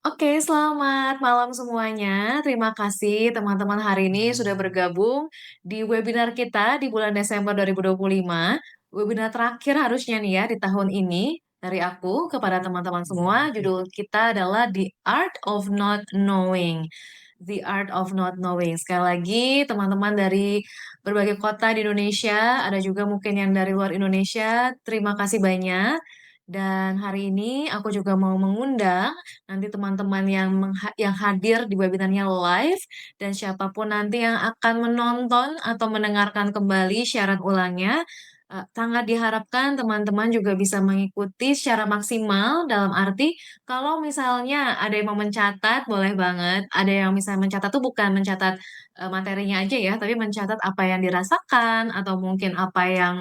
Oke, selamat malam semuanya. Terima kasih teman-teman hari ini sudah bergabung di webinar kita di bulan Desember 2025. Webinar terakhir harusnya nih ya di tahun ini dari aku kepada teman-teman semua. Judul kita adalah The Art of Not Knowing. The Art of Not Knowing. Sekali lagi, teman-teman dari berbagai kota di Indonesia, ada juga mungkin yang dari luar Indonesia. Terima kasih banyak. Dan hari ini aku juga mau mengundang nanti teman-teman yang hadir di webinarnya live dan siapapun nanti yang akan menonton atau mendengarkan kembali siaran ulangnya, sangat diharapkan teman-teman juga bisa mengikuti secara maksimal dalam arti kalau misalnya ada yang mau mencatat boleh banget, ada yang misalnya mencatat tuh bukan mencatat, materinya aja ya, tapi mencatat apa yang dirasakan atau mungkin apa yang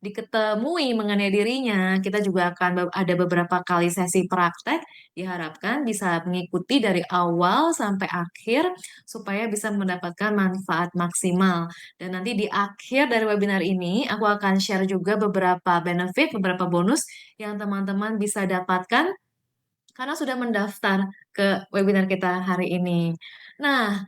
diketemui mengenai dirinya. Kita juga akan ada beberapa kali sesi praktek. Diharapkan bisa mengikuti dari awal sampai akhir supaya bisa mendapatkan manfaat maksimal. Dan nanti di akhir dari webinar ini, aku akan share juga beberapa benefit, beberapa bonus yang teman-teman bisa dapatkan karena sudah mendaftar ke webinar kita hari ini. Nah,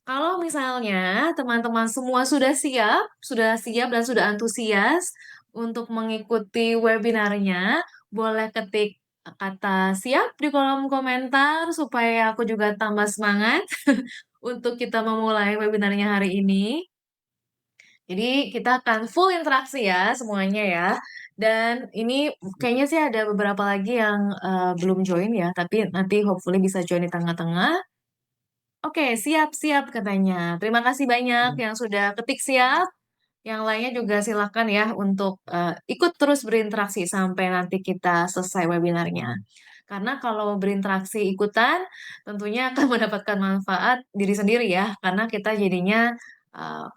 kalau misalnya teman-teman semua sudah siap dan sudah antusias untuk mengikuti webinarnya, boleh ketik kata siap di kolom komentar supaya aku juga tambah semangat untuk kita memulai webinarnya hari ini. Jadi kita akan full interaksi ya semuanya ya. Dan ini kayaknya sih ada beberapa lagi yang belum join ya, tapi nanti hopefully bisa join di tengah-tengah. Oke, siap-siap katanya. Terima kasih banyak yang sudah ketik siap. Yang lainnya juga silakan ya untuk ikut terus berinteraksi sampai nanti kita selesai webinarnya. Karena kalau berinteraksi ikutan, tentunya akan mendapatkan manfaat diri sendiri ya. Karena kita jadinya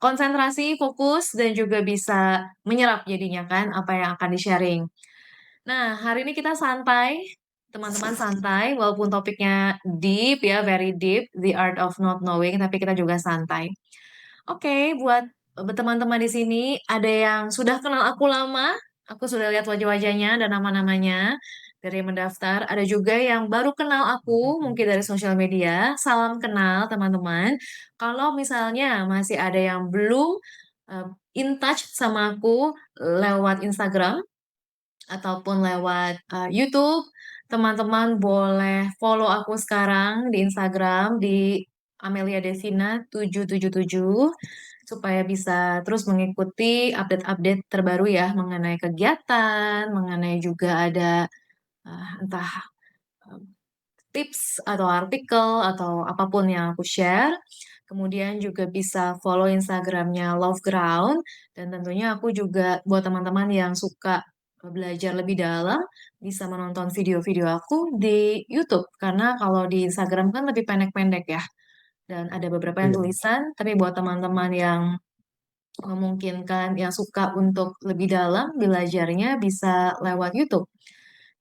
konsentrasi, fokus, dan juga bisa menyerap jadinya kan apa yang akan di-sharing. Nah, hari ini kita santai, teman-teman santai, walaupun topiknya deep ya, very deep, the art of not knowing, tapi kita juga santai. Oke, buat teman-teman di sini, ada yang sudah kenal aku lama, aku sudah lihat wajah-wajahnya dan nama-namanya dari yang mendaftar. Ada juga yang baru kenal aku, mungkin dari sosial media. Salam kenal, teman-teman. Kalau misalnya masih ada yang belum uh, in touch sama aku lewat Instagram, ataupun lewat, YouTube, teman-teman boleh follow aku sekarang di Instagram di Amelia Devina 777 supaya bisa terus mengikuti update-update terbaru ya mengenai kegiatan, mengenai juga ada, entah, tips atau artikel atau apapun yang aku share. Kemudian juga bisa follow Instagramnya Love Ground dan tentunya aku juga buat teman-teman yang suka belajar lebih dalam bisa menonton video-video aku di YouTube karena kalau di Instagram kan lebih pendek-pendek ya dan ada beberapa yang Iya, tulisan tapi buat teman-teman yang memungkinkan yang suka untuk lebih dalam belajarnya bisa lewat YouTube.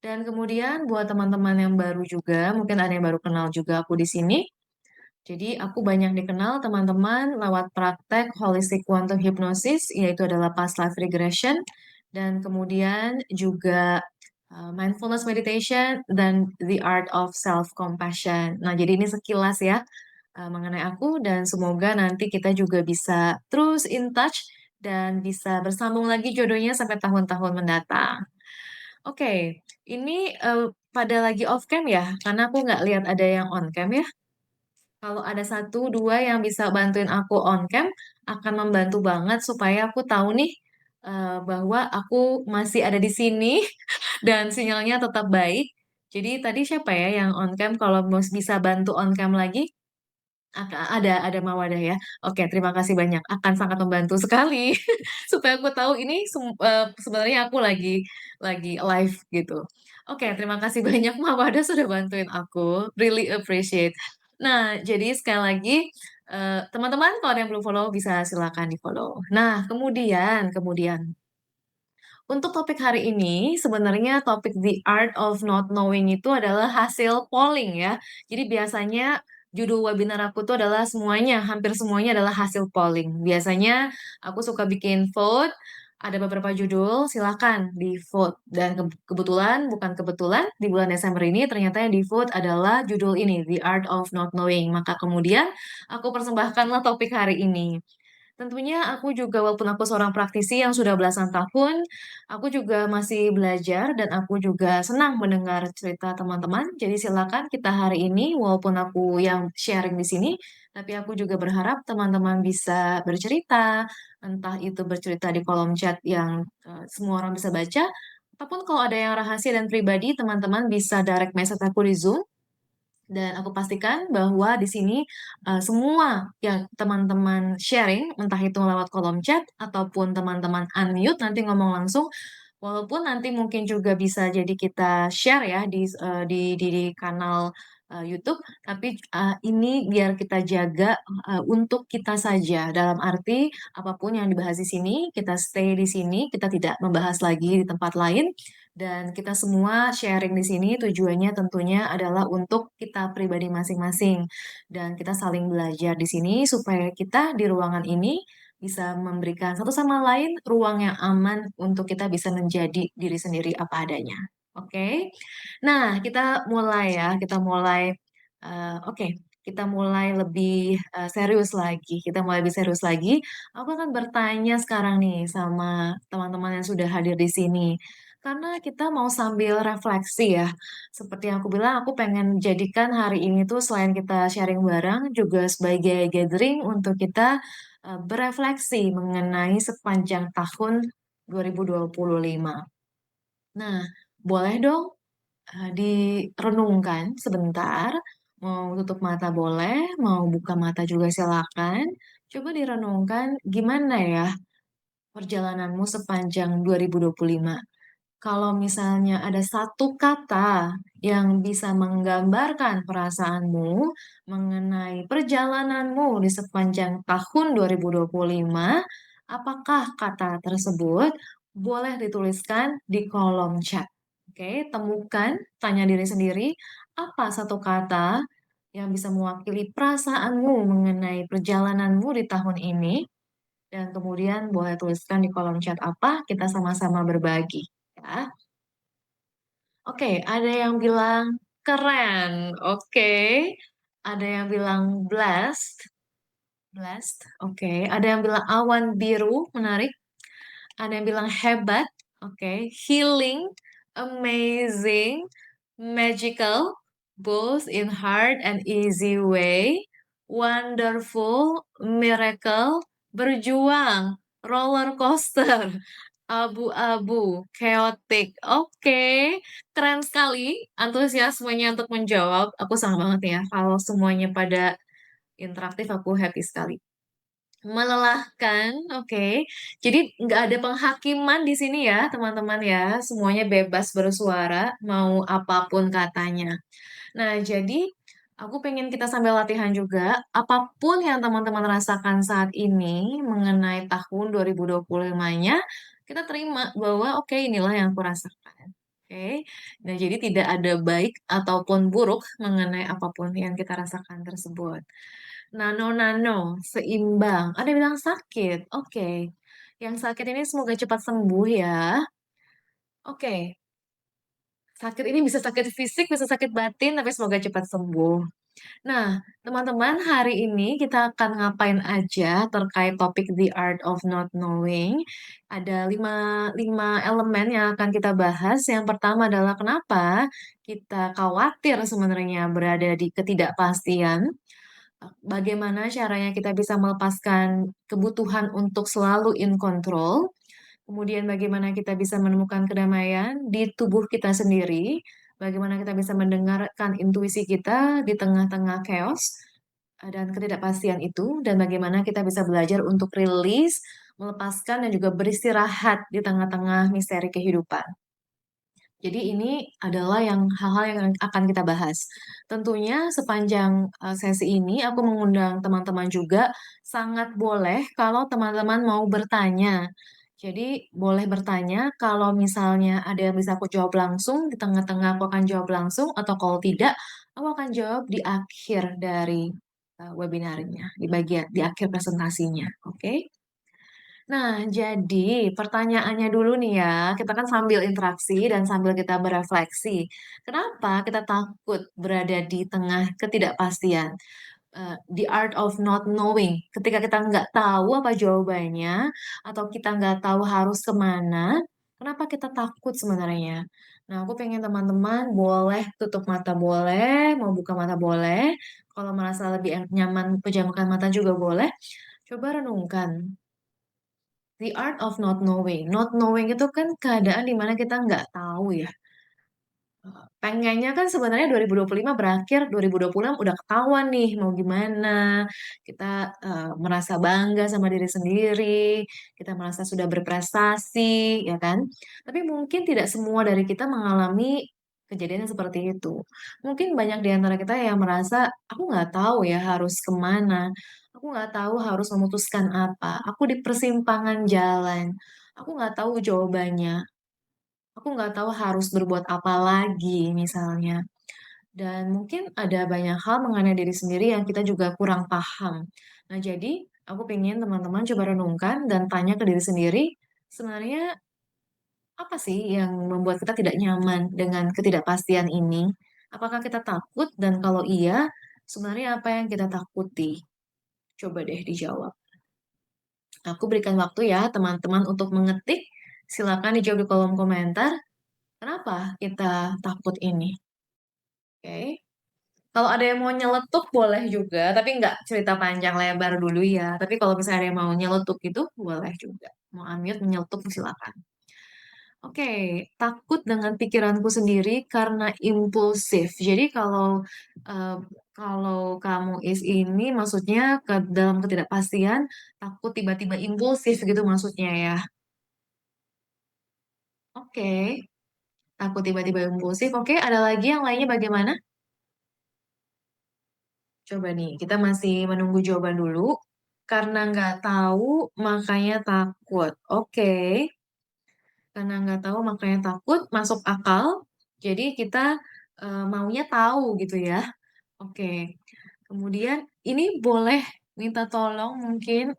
Dan kemudian buat teman-teman yang baru juga, mungkin ada yang baru kenal juga aku di sini. Jadi aku banyak dikenal teman-teman lewat praktek Holistic Quantum Hypnosis, yaitu adalah past life regression, dan kemudian juga mindfulness meditation dan the art of self-compassion. Nah, jadi ini sekilas ya mengenai aku dan semoga nanti kita juga bisa terus in touch dan bisa bersambung lagi jodohnya sampai tahun-tahun mendatang. Oke, ini, pada lagi off cam ya? Karena aku nggak lihat ada yang on cam ya. Kalau ada satu 2 yang bisa bantuin aku on cam, akan membantu banget supaya aku tahu nih, bahwa aku masih ada di sini dan sinyalnya tetap baik. Jadi tadi siapa ya yang on cam? Kalau bisa bantu on cam lagi? Ada Mawadah ya. Oke, terima kasih banyak, akan sangat membantu sekali supaya aku tahu ini sebenarnya aku lagi live gitu. Oke, terima kasih banyak Mawadah sudah bantuin aku, really appreciate. Nah, jadi sekali lagi, teman-teman kalau ada yang belum follow bisa silakan di-follow. Nah, kemudian kemudian untuk topik hari ini, sebenarnya topik The Art of Not Knowing itu adalah hasil polling ya. Jadi biasanya judul webinar aku tuh adalah semuanya, hampir semuanya adalah hasil polling. Biasanya aku suka bikin vote, Ada beberapa judul, silakan di-vote. Dan kebetulan, bukan kebetulan, di bulan Desember ini ternyata yang di-vote adalah judul ini, The Art of Not Knowing. Maka kemudian aku persembahkanlah topik hari ini. Tentunya aku juga walaupun aku seorang praktisi yang sudah belasan tahun, aku juga masih belajar dan aku juga senang mendengar cerita teman-teman. Jadi silakan kita hari ini, walaupun aku yang sharing di sini, tapi aku juga berharap teman-teman bisa bercerita, entah itu bercerita di kolom chat yang semua orang bisa baca, ataupun kalau ada yang rahasia dan pribadi, teman-teman bisa direct message aku di Zoom dan aku pastikan bahwa di sini semua yang teman-teman sharing, entah itu lewat kolom chat ataupun teman-teman unmute nanti ngomong langsung, walaupun nanti mungkin juga bisa jadi kita share ya di kanal YouTube, tapi ini biar kita jaga untuk kita saja. Dalam arti apapun yang dibahas di sini, kita stay di sini, kita tidak membahas lagi di tempat lain. Dan kita semua sharing di sini tujuannya tentunya adalah untuk kita pribadi masing-masing. Dan kita saling belajar di sini supaya kita di ruangan ini bisa memberikan satu sama lain ruang yang aman untuk kita bisa menjadi diri sendiri apa adanya. Oke? Nah, kita mulai ya, oke, kita mulai lebih serius lagi. Kita mulai lebih serius lagi. Aku akan bertanya sekarang nih sama teman-teman yang sudah hadir di sini. Karena kita mau sambil refleksi ya. Seperti yang aku bilang, aku pengen jadikan hari ini tuh selain kita sharing bareng, juga sebagai gathering untuk kita berefleksi mengenai sepanjang tahun 2025. Nah, boleh dong direnungkan sebentar. Mau tutup mata boleh, mau buka mata juga silakan. Coba direnungkan gimana ya perjalananmu sepanjang 2025. Kalau misalnya ada satu kata yang bisa menggambarkan perasaanmu mengenai perjalananmu di sepanjang tahun 2025, apakah kata tersebut? Boleh dituliskan di kolom chat. Oke, temukan, tanya diri sendiri, apa satu kata yang bisa mewakili perasaanmu mengenai perjalananmu di tahun ini? Dan kemudian boleh tuliskan di kolom chat apa, kita sama-sama berbagi. Ya. Oke, ada yang bilang keren. Oke. Ada yang bilang blessed. Blessed. Oke. Ada yang bilang awan biru. Menarik. Ada yang bilang hebat. Oke. Healing. Amazing. Magical. Both in hard and easy way. Wonderful. Miracle. Berjuang. Roller coaster. Abu-abu, chaotic. Oke, keren sekali antusiasmenya untuk menjawab. Aku senang banget ya kalau semuanya pada interaktif, aku happy sekali. Melelahkan, oke. Jadi nggak ada penghakiman di sini ya, teman-teman ya. Semuanya bebas bersuara, mau apapun katanya. Nah, jadi aku pengen kita sambil latihan juga, apapun yang teman-teman rasakan saat ini mengenai tahun 2025-nya, kita terima bahwa oke inilah yang aku rasakan. Oke. Nah, jadi tidak ada baik ataupun buruk mengenai apapun yang kita rasakan tersebut. Nano-nano, seimbang. Ada yang bilang sakit. Oke. Yang sakit ini semoga cepat sembuh ya. Oke. Sakit ini bisa sakit fisik, bisa sakit batin, tapi semoga cepat sembuh. Nah, teman-teman, hari ini kita akan ngapain aja terkait topik The Art of Not Knowing. Ada lima elemen yang akan kita bahas. Yang pertama adalah kenapa kita khawatir sebenarnya berada di ketidakpastian. Bagaimana caranya kita bisa melepaskan kebutuhan untuk selalu in control. Kemudian bagaimana kita bisa menemukan kedamaian di tubuh kita sendiri, bagaimana kita bisa mendengarkan intuisi kita di tengah-tengah chaos dan ketidakpastian itu, dan bagaimana kita bisa belajar untuk rilis, melepaskan, dan juga beristirahat di tengah-tengah misteri kehidupan. Jadi ini adalah hal-hal yang akan kita bahas. Tentunya sepanjang sesi ini aku mengundang teman-teman juga, sangat boleh kalau teman-teman mau bertanya. Jadi boleh bertanya kalau misalnya ada yang bisa aku jawab langsung, di tengah-tengah aku akan jawab langsung, atau kalau tidak, aku akan jawab di akhir dari webinarnya, di akhir presentasinya. Oke? Nah, jadi pertanyaannya dulu nih ya, kita kan sambil interaksi dan sambil kita berefleksi. Kenapa kita takut berada di tengah ketidakpastian? The art of not knowing. Ketika kita nggak tahu apa jawabannya, atau kita nggak tahu harus kemana, kenapa kita takut sebenarnya? Nah, aku pengen teman-teman boleh tutup mata boleh, mau buka mata boleh. Kalau merasa lebih nyaman pejamkan mata juga boleh. Coba renungkan. The art of not knowing. Not knowing itu kan keadaan di mana kita nggak tahu ya. Pengennya kan sebenarnya 2025 berakhir, 2026 udah ketahuan nih mau gimana. Kita merasa bangga sama diri sendiri, kita merasa sudah berprestasi, ya kan? Tapi mungkin tidak semua dari kita mengalami kejadian yang seperti itu. Mungkin banyak di antara kita yang merasa, aku nggak tahu ya harus kemana, aku nggak tahu harus memutuskan apa, aku di persimpangan jalan, aku nggak tahu jawabannya. Aku nggak tahu harus berbuat apa lagi misalnya. Dan mungkin ada banyak hal mengenai diri sendiri yang kita juga kurang paham. Nah, jadi aku pengen teman-teman coba renungkan dan tanya ke diri sendiri, sebenarnya apa sih yang membuat kita tidak nyaman dengan ketidakpastian ini? Apakah kita takut? Dan kalau iya, sebenarnya apa yang kita takuti? Coba deh dijawab. Aku berikan waktu ya teman-teman untuk mengetik. Silakan dijawab di kolom komentar. Kenapa kita takut ini? Oke. Kalau ada yang mau nyeletuk boleh juga, tapi nggak cerita panjang lebar dulu ya. Tapi kalau misalnya ada yang mau nyeletuk itu boleh juga. Mau unmute menyeletuk silakan. Oke, takut dengan pikiranku sendiri karena impulsif. Jadi eh, kalau kamu is ini maksudnya ke dalam ketidakpastian, takut tiba-tiba impulsif gitu maksudnya ya. Oke, takut tiba-tiba impulsif. Oke, ada lagi yang lainnya bagaimana? Coba nih, kita masih menunggu jawaban dulu. Karena nggak tahu, makanya takut. Oke, karena nggak tahu, makanya takut, masuk akal. Jadi kita maunya tahu gitu ya. Oke, kemudian ini boleh minta tolong mungkin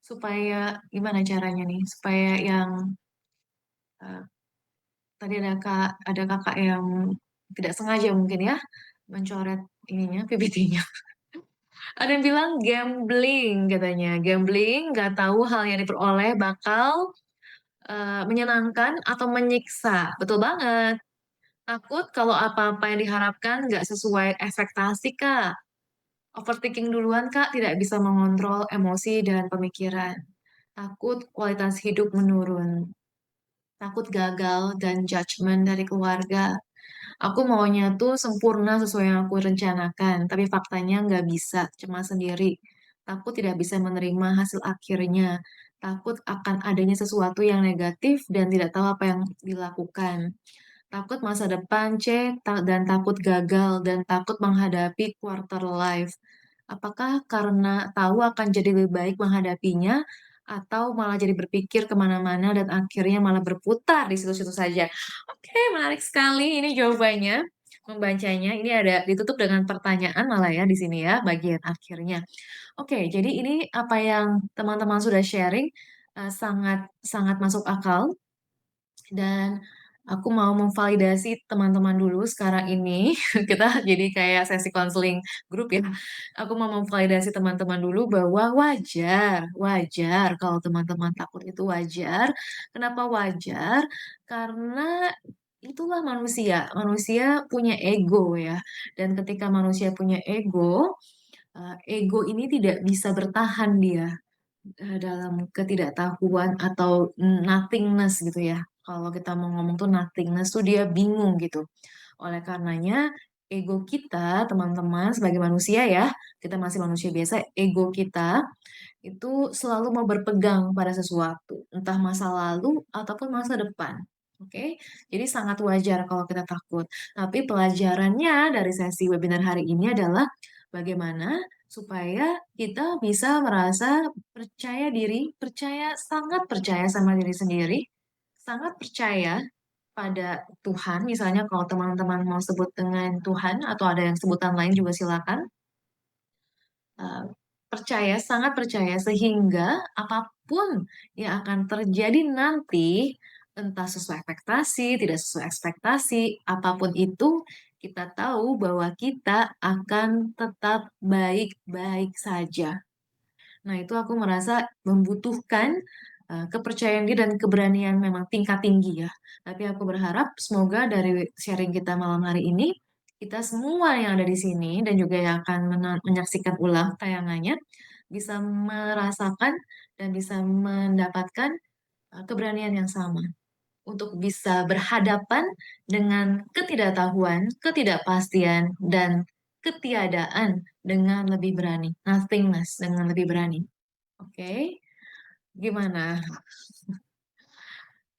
supaya gimana caranya nih? Supaya yang eh, tadi ada kakak yang tidak sengaja mungkin ya mencoret ininya, PPT-nya. Ada yang bilang gambling katanya. Gambling, nggak tahu hal yang diperoleh bakal menyenangkan atau menyiksa. Betul banget. Takut kalau apa-apa yang diharapkan nggak sesuai ekspektasi, Kak. Overthinking duluan, Kak, tidak bisa mengontrol emosi dan pemikiran. Takut kualitas hidup menurun. Takut gagal dan judgement dari keluarga. Aku maunya tuh sempurna sesuai yang aku rencanakan, tapi faktanya nggak bisa, cuma sendiri. Takut tidak bisa menerima hasil akhirnya. Takut akan adanya sesuatu yang negatif dan tidak tahu apa yang dilakukan. Takut masa depan, dan takut gagal, dan takut menghadapi quarter life. Apakah karena tahu akan jadi lebih baik menghadapinya, atau malah jadi berpikir kemana-mana dan akhirnya malah berputar di situ-situ saja? Oke, menarik sekali ini jawabannya. Membacanya, ini ada ditutup dengan pertanyaan malah ya di sini ya, bagian akhirnya. Oke, jadi ini apa yang teman-teman sudah sharing sangat sangat masuk akal dan aku mau memvalidasi teman-teman dulu sekarang ini. Kita jadi kayak sesi konseling grup ya. Aku mau memvalidasi teman-teman dulu bahwa wajar, wajar kalau teman-teman takut itu wajar. Kenapa wajar? Karena itulah manusia. Manusia punya ego ya. Dan ketika manusia punya ego, ego ini tidak bisa bertahan dia dalam ketidaktahuan atau nothingness gitu ya. Kalau kita mau ngomong tuh nothingness tuh dia bingung gitu. Oleh karenanya ego kita teman-teman sebagai manusia ya, kita masih manusia biasa, ego kita itu selalu mau berpegang pada sesuatu, entah masa lalu ataupun masa depan. Oke, jadi sangat wajar kalau kita takut. Tapi pelajarannya dari sesi webinar hari ini adalah bagaimana supaya kita bisa merasa percaya diri, sangat percaya sama diri sendiri, sangat percaya pada Tuhan. Misalnya kalau teman-teman mau sebut dengan Tuhan atau ada yang sebutan lain juga silakan. Eh, Percaya, sangat percaya sehingga apapun apapun yang akan terjadi nanti, entah sesuai ekspektasi, tidak sesuai ekspektasi, apapun itu, kita tahu bahwa kita akan tetap baik-baik saja. Nah, itu aku merasa membutuhkan, kepercayaan diri dan keberanian memang tingkat tinggi ya. Tapi aku berharap semoga dari sharing kita malam hari ini, kita semua yang ada di sini dan juga yang akan menyaksikan ulang tayangannya, bisa merasakan dan bisa mendapatkan, keberanian yang sama untuk bisa berhadapan dengan ketidaktahuan, ketidakpastian, dan ketiadaan dengan lebih berani, nothingness dengan lebih berani. Oke, gimana?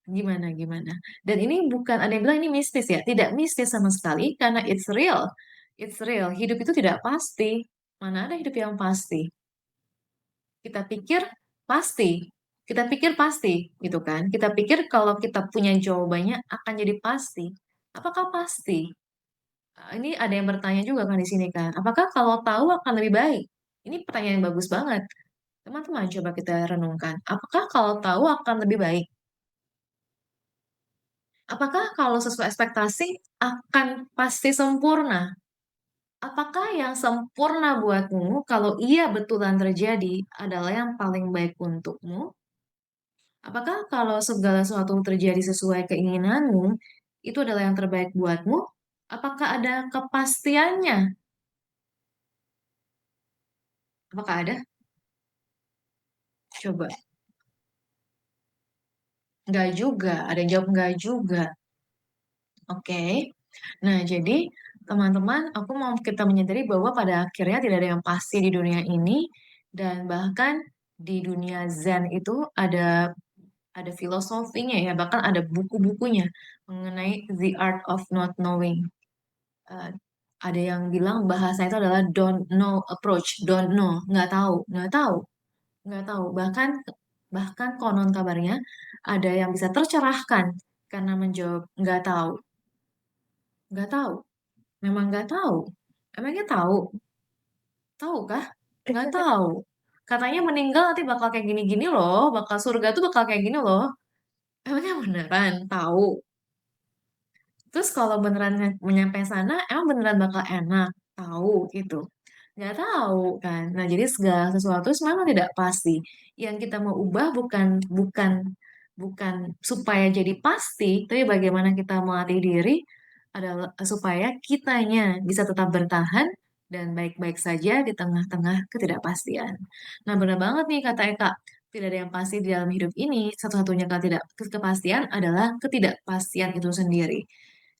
Gimana? Dan ini bukan ada yang bilang ini mistis ya, tidak mistis sama sekali karena it's real. It's real. Hidup itu tidak pasti. Mana ada hidup yang pasti? Kita pikir pasti. Kita pikir pasti, gitu kan? Kita pikir kalau kita punya jawabannya akan jadi pasti. Apakah pasti? Ini ada yang bertanya juga kan di sini kan. Apakah kalau tahu akan lebih baik? Ini pertanyaan yang bagus banget. Teman-teman coba kita renungkan. Apakah kalau tahu akan lebih baik? Apakah kalau sesuai ekspektasi akan pasti sempurna? Apakah yang sempurna buatmu kalau iya betulan terjadi adalah yang paling baik untukmu? Apakah kalau segala sesuatu terjadi sesuai keinginanmu, itu adalah yang terbaik buatmu? Apakah ada kepastiannya? Apakah ada? Coba. Enggak juga. Ada yang jawab enggak juga. Oke. Nah, jadi teman-teman, aku mau kita menyadari bahwa pada akhirnya tidak ada yang pasti di dunia ini dan bahkan di dunia Zen itu ada filosofinya ya, bahkan ada buku-bukunya mengenai the art of not knowing. Eh, ada yang bilang bahasa itu adalah don't know approach, don't know, nggak tahu. Bahkan bahkan konon kabarnya ada yang bisa tercerahkan karena menjawab nggak tahu. Memang nggak tahu. Emangnya tahu? Tahu kah? Nggak tahu. Katanya meninggal nanti bakal kayak gini-gini loh. Bakal surga tuh bakal kayak gini loh. Emangnya beneran? Tahu. Terus kalau beneran nyampe sana, emang beneran bakal enak? Tahu gitu. Nggak tahu kan. Nah, jadi segala sesuatu memang tidak pasti. Yang kita mau ubah bukan supaya jadi pasti, tapi bagaimana kita melatih diri adalah supaya kitanya bisa tetap bertahan dan baik-baik saja di tengah-tengah ketidakpastian. Nah, benar banget nih kata Eka. Tidak ada yang pasti di dalam hidup ini. Satu-satunya kepastian adalah ketidakpastian itu sendiri.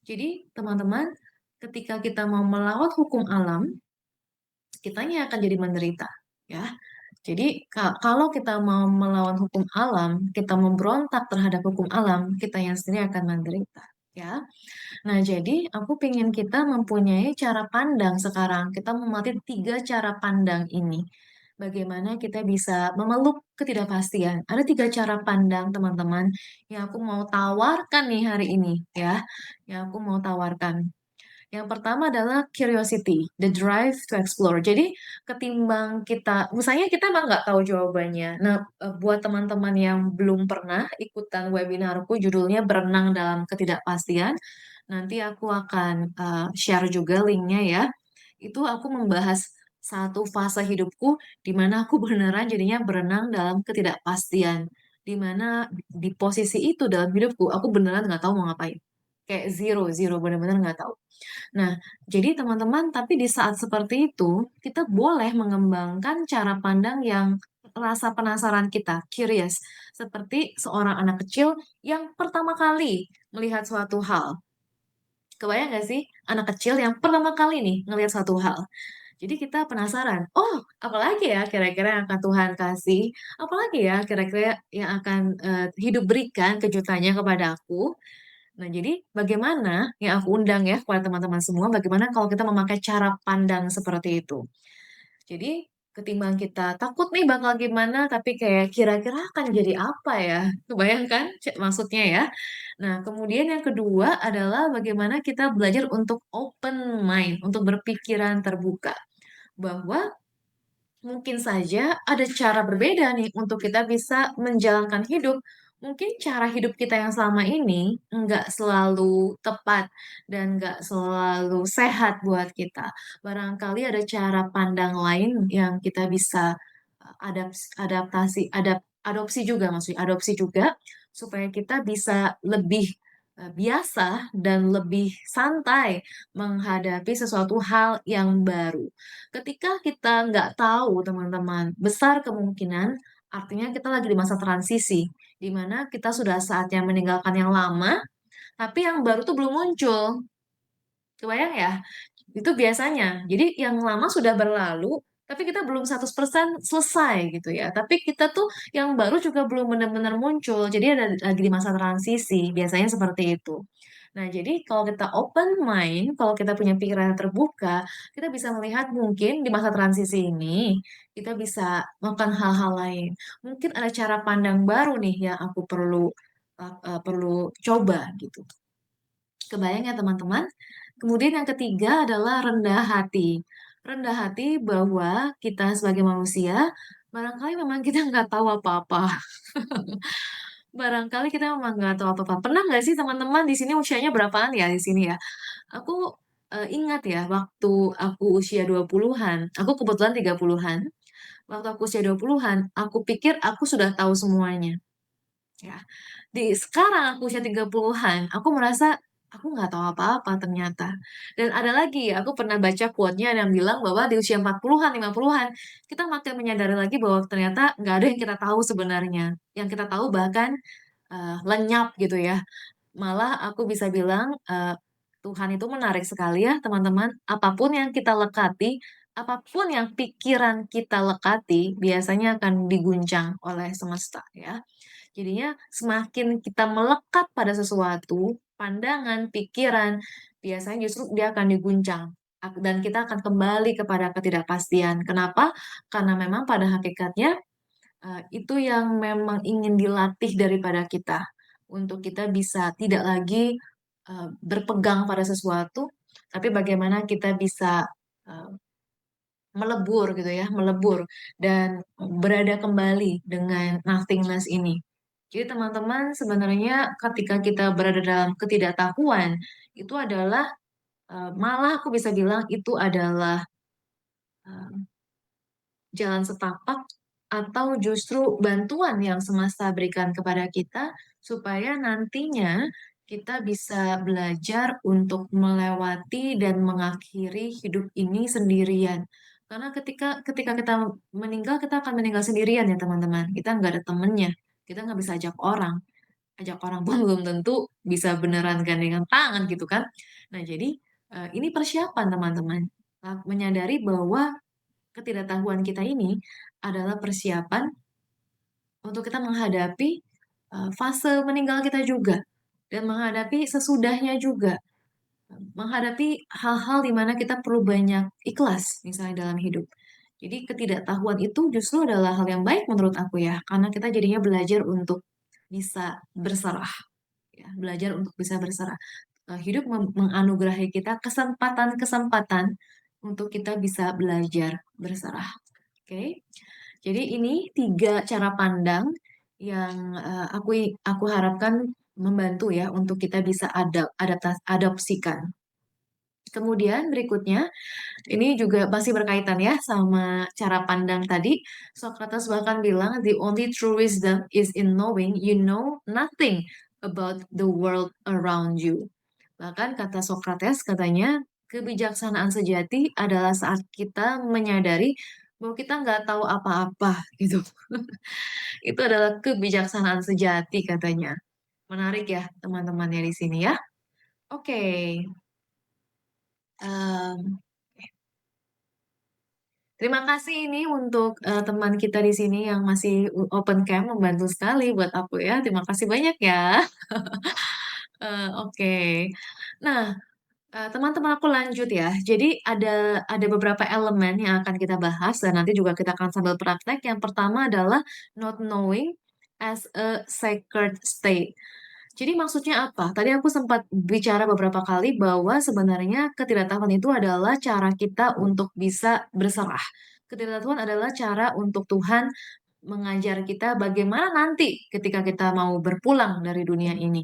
Jadi, teman-teman, ketika kita mau melawan hukum alam, kitanya akan jadi menderita, ya. Jadi kalau kita mau melawan hukum alam, kita memberontak terhadap hukum alam, kita yang sendiri akan menderita, ya. Nah, jadi aku ingin kita mempunyai cara pandang sekarang. Kita melatih tiga cara pandang ini. Bagaimana kita bisa memeluk ketidakpastian. Ada tiga cara pandang, teman-teman, yang aku mau tawarkan nih hari ini, ya. Yang aku mau tawarkan. Yang pertama adalah curiosity, the drive to explore. Jadi ketimbang kita, misalnya kita emang nggak tahu jawabannya. Nah, buat teman-teman yang belum pernah ikutan webinarku, judulnya Berenang dalam Ketidakpastian. Nanti aku akan share juga linknya ya. Itu aku membahas satu fase hidupku di mana aku beneran jadinya berenang dalam ketidakpastian. Di mana di posisi itu dalam hidupku, aku beneran nggak tahu mau ngapain. Kayak zero, zero, bener-bener nggak tahu. Nah, jadi teman-teman, tapi di saat seperti itu, kita boleh mengembangkan cara pandang yang rasa penasaran kita, curious. Seperti seorang anak kecil yang pertama kali melihat suatu hal. Kebayang nggak sih, anak kecil yang pertama kali nih ngelihat suatu hal? Jadi kita penasaran, oh, apalagi ya kira-kira yang akan Tuhan kasih? Apalagi ya kira-kira yang akan hidup berikan kejutannya kepada aku? Nah, jadi bagaimana yang aku undang ya kepada teman-teman semua, bagaimana kalau kita memakai cara pandang seperti itu? Jadi, ketimbang kita takut nih bakal gimana, tapi kayak kira-kira akan jadi apa ya? Kebayangkan maksudnya ya? Nah, kemudian yang kedua adalah bagaimana kita belajar untuk open mind, untuk berpikiran terbuka. Bahwa Mungkin saja ada cara berbeda nih untuk kita bisa menjalankan hidup. Mungkin cara hidup kita yang selama ini nggak selalu tepat dan nggak selalu sehat buat kita. Barangkali ada cara pandang lain yang kita bisa adopsi juga, maksudnya adopsi juga supaya kita bisa lebih biasa dan lebih santai menghadapi sesuatu hal yang baru. Ketika kita nggak tahu teman-teman, besar kemungkinan artinya kita lagi di masa transisi, di mana kita sudah saatnya meninggalkan yang lama, tapi yang baru tuh belum muncul. Kebayang ya? Itu biasanya. Jadi yang lama sudah berlalu, tapi kita belum 100% selesai gitu ya. Tapi kita tuh yang baru juga belum benar-benar muncul. Jadi ada lagi di masa transisi, biasanya seperti itu. Nah, jadi kalau kita open mind, kalau kita punya pikiran yang terbuka, kita bisa melihat mungkin di masa transisi ini kita bisa melakukan hal-hal lain. Mungkin ada cara pandang baru nih yang aku perlu coba gitu. Kebayang ya teman-teman? Kemudian yang ketiga adalah rendah hati. Rendah hati bahwa kita sebagai manusia, barangkali memang kita nggak tahu apa-apa. Barangkali kita memang nggak tahu apa-apa. Pernah nggak sih teman-teman di sini usianya berapaan ya di sini ya? Aku ingat ya waktu aku usia 20-an, aku kebetulan 30-an. Waktu aku usia 20-an, aku pikir aku sudah tahu semuanya. Ya, di sekarang aku usia 30-an, aku merasa aku nggak tahu apa-apa ternyata. Dan ada lagi, aku pernah baca quote-nya yang bilang bahwa di usia 40-an, 50-an, kita makin menyadari lagi bahwa ternyata nggak ada yang kita tahu sebenarnya. Yang kita tahu bahkan lenyap gitu ya. Malah aku bisa bilang Tuhan itu menarik sekali ya teman-teman. Apapun yang kita lekati, apapun yang pikiran kita lekati, biasanya akan diguncang oleh semesta ya. Jadinya semakin kita melekat pada sesuatu, pandangan, pikiran, biasanya justru dia akan diguncang. Dan kita akan kembali kepada ketidakpastian. Kenapa? Karena memang pada hakikatnya itu yang memang ingin dilatih daripada kita. Untuk kita bisa tidak lagi berpegang pada sesuatu, tapi bagaimana kita bisa eh, melebur gitu ya, melebur dan berada kembali dengan nothingness ini. Jadi teman-teman sebenarnya ketika kita berada dalam ketidaktahuan itu adalah malah aku bisa bilang itu adalah eh, jalan setapak atau justru bantuan yang semesta berikan kepada kita supaya nantinya kita bisa belajar untuk melewati dan mengakhiri hidup ini sendirian. Karena ketika ketika kita meninggal, kita akan meninggal sendirian ya teman-teman. Kita nggak ada temennya. Kita nggak bisa ajak orang. Ajak orang pun belum tentu bisa beneran gandengan tangan gitu kan. Nah jadi ini persiapan teman-teman. Menyadari bahwa ketidaktahuan kita ini adalah persiapan untuk kita menghadapi fase meninggal kita juga dan menghadapi sesudahnya juga, menghadapi hal-hal di mana kita perlu banyak ikhlas misalnya dalam hidup. Jadi ketidaktahuan itu justru adalah hal yang baik menurut aku ya, karena kita jadinya belajar untuk bisa berserah, ya, belajar untuk bisa berserah. Hidup menganugerahi kita kesempatan-kesempatan untuk kita bisa belajar berserah. Oke. Jadi ini tiga cara pandang yang aku harapkan membantu ya untuk kita bisa adopsikan. Kemudian berikutnya, ini juga masih berkaitan ya sama cara pandang tadi. Socrates bahkan bilang, the only true wisdom is in knowing you know nothing about the world around you. Bahkan kata Socrates katanya, kebijaksanaan sejati adalah saat kita menyadari bahwa kita nggak tahu apa-apa gitu. Itu adalah kebijaksanaan sejati katanya. Menarik ya teman-temannya di sini ya. Oke, em, terima kasih ini untuk teman kita di sini yang masih open cam membantu sekali buat aku ya. Terima kasih banyak ya. Oke. Nah, teman-teman aku lanjut ya. Jadi ada beberapa elemen yang akan kita bahas dan nanti juga kita akan sambil praktek. Yang pertama adalah not knowing as a sacred state. Jadi maksudnya apa? Tadi aku sempat bicara beberapa kali bahwa sebenarnya ketidaktahuan itu adalah cara kita untuk bisa berserah. Ketidaktahuan adalah cara untuk Tuhan mengajar kita bagaimana nanti ketika kita mau berpulang dari dunia ini.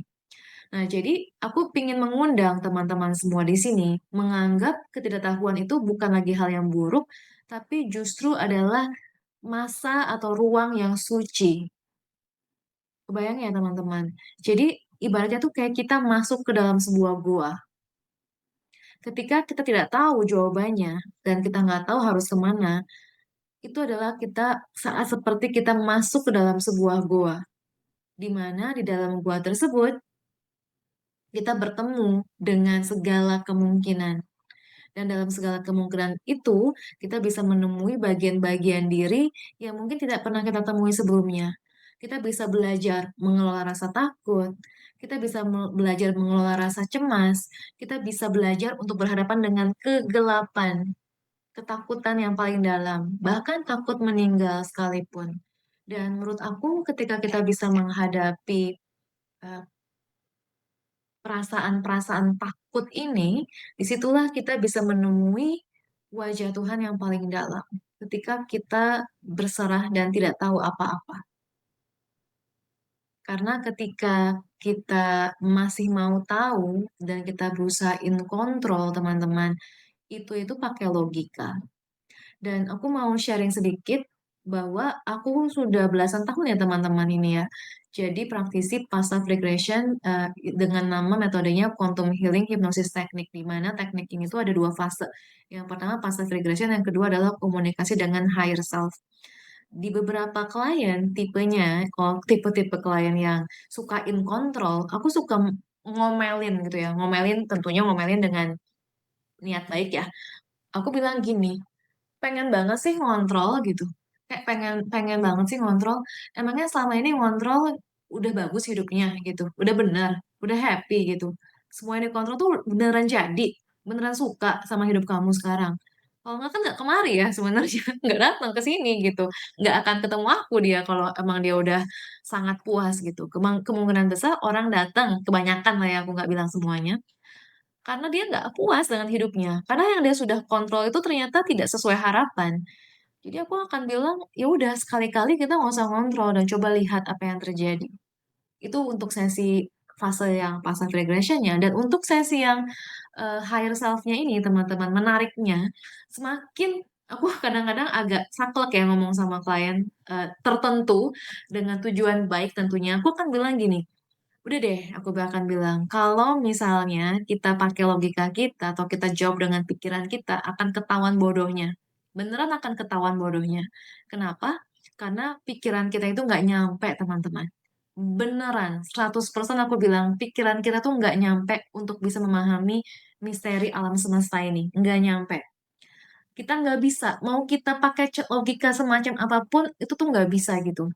Nah, jadi aku ingin mengundang teman-teman semua di sini menganggap ketidaktahuan itu bukan lagi hal yang buruk, tapi justru adalah masa atau ruang yang suci. Kebayang ya teman-teman? Jadi ibaratnya tuh kayak kita masuk ke dalam sebuah gua. Ketika kita tidak tahu jawabannya dan kita nggak tahu harus kemana, itu adalah kita saat seperti kita masuk ke dalam sebuah gua, di mana di dalam gua tersebut kita bertemu dengan segala kemungkinan. Dan dalam segala kemungkinan itu, kita bisa menemui bagian-bagian diri yang mungkin tidak pernah kita temui sebelumnya. Kita bisa belajar mengelola rasa takut, kita bisa belajar mengelola rasa cemas, kita bisa belajar untuk berhadapan dengan kegelapan, ketakutan yang paling dalam, bahkan takut meninggal sekalipun. Dan menurut aku, ketika kita bisa menghadapi eh, perasaan-perasaan takut ini, disitulah kita bisa menemui wajah Tuhan yang paling dalam. Ketika kita berserah dan tidak tahu apa-apa. Karena ketika kita masih mau tahu dan kita berusaha in kontrol, teman-teman, itu pakai logika. Dan aku mau sharing sedikit bahwa aku sudah belasan tahun ya teman-teman ini ya. Jadi praktisi passive regression dengan nama metodenya quantum healing hypnosis teknik di mana teknik ini tuh ada dua fase. Yang pertama passive regression, yang kedua adalah komunikasi dengan higher self. Di beberapa klien tipenya, kalau tipe-tipe klien yang suka in control, aku suka ngomelin gitu ya. Ngomelin tentunya ngomelin dengan niat baik ya. Aku bilang gini, pengen banget sih ngontrol gitu. Kayak pengen pengen banget sih ngontrol. Emangnya selama ini ngontrol udah bagus hidupnya gitu. Udah bener, udah happy gitu. Semua yang dikontrol tuh beneran jadi, beneran suka sama hidup kamu sekarang. Kalau nggak kan nggak kemari ya sebenarnya, nggak datang ke sini gitu. Nggak akan ketemu aku dia kalau emang dia udah sangat puas gitu. Kemungkinan besar orang datang, kebanyakan lah ya aku nggak bilang semuanya karena dia nggak puas dengan hidupnya. Karena yang dia sudah kontrol itu ternyata tidak sesuai harapan. Jadi aku akan bilang, ya udah sekali-kali kita nggak usah kontrol dan coba lihat apa yang terjadi. Itu untuk sesi fase yang passive regression-nya. Dan untuk sesi yang higher self-nya ini, teman-teman, menariknya, semakin aku kadang-kadang agak saklek ya ngomong sama klien tertentu dengan tujuan baik tentunya. Aku akan bilang gini, udah deh, aku bahkan bilang, kalau misalnya kita pakai logika kita atau kita jawab dengan pikiran kita, akan ketahuan bodohnya. Beneran akan ketahuan bodohnya. Kenapa? Karena pikiran kita itu nggak nyampe, teman-teman. Beneran, 100% aku bilang, pikiran kita tuh nggak nyampe untuk bisa memahami misteri alam semesta ini. Nggak nyampe. Kita nggak bisa. Mau kita pakai logika semacam apapun, itu tuh nggak bisa gitu.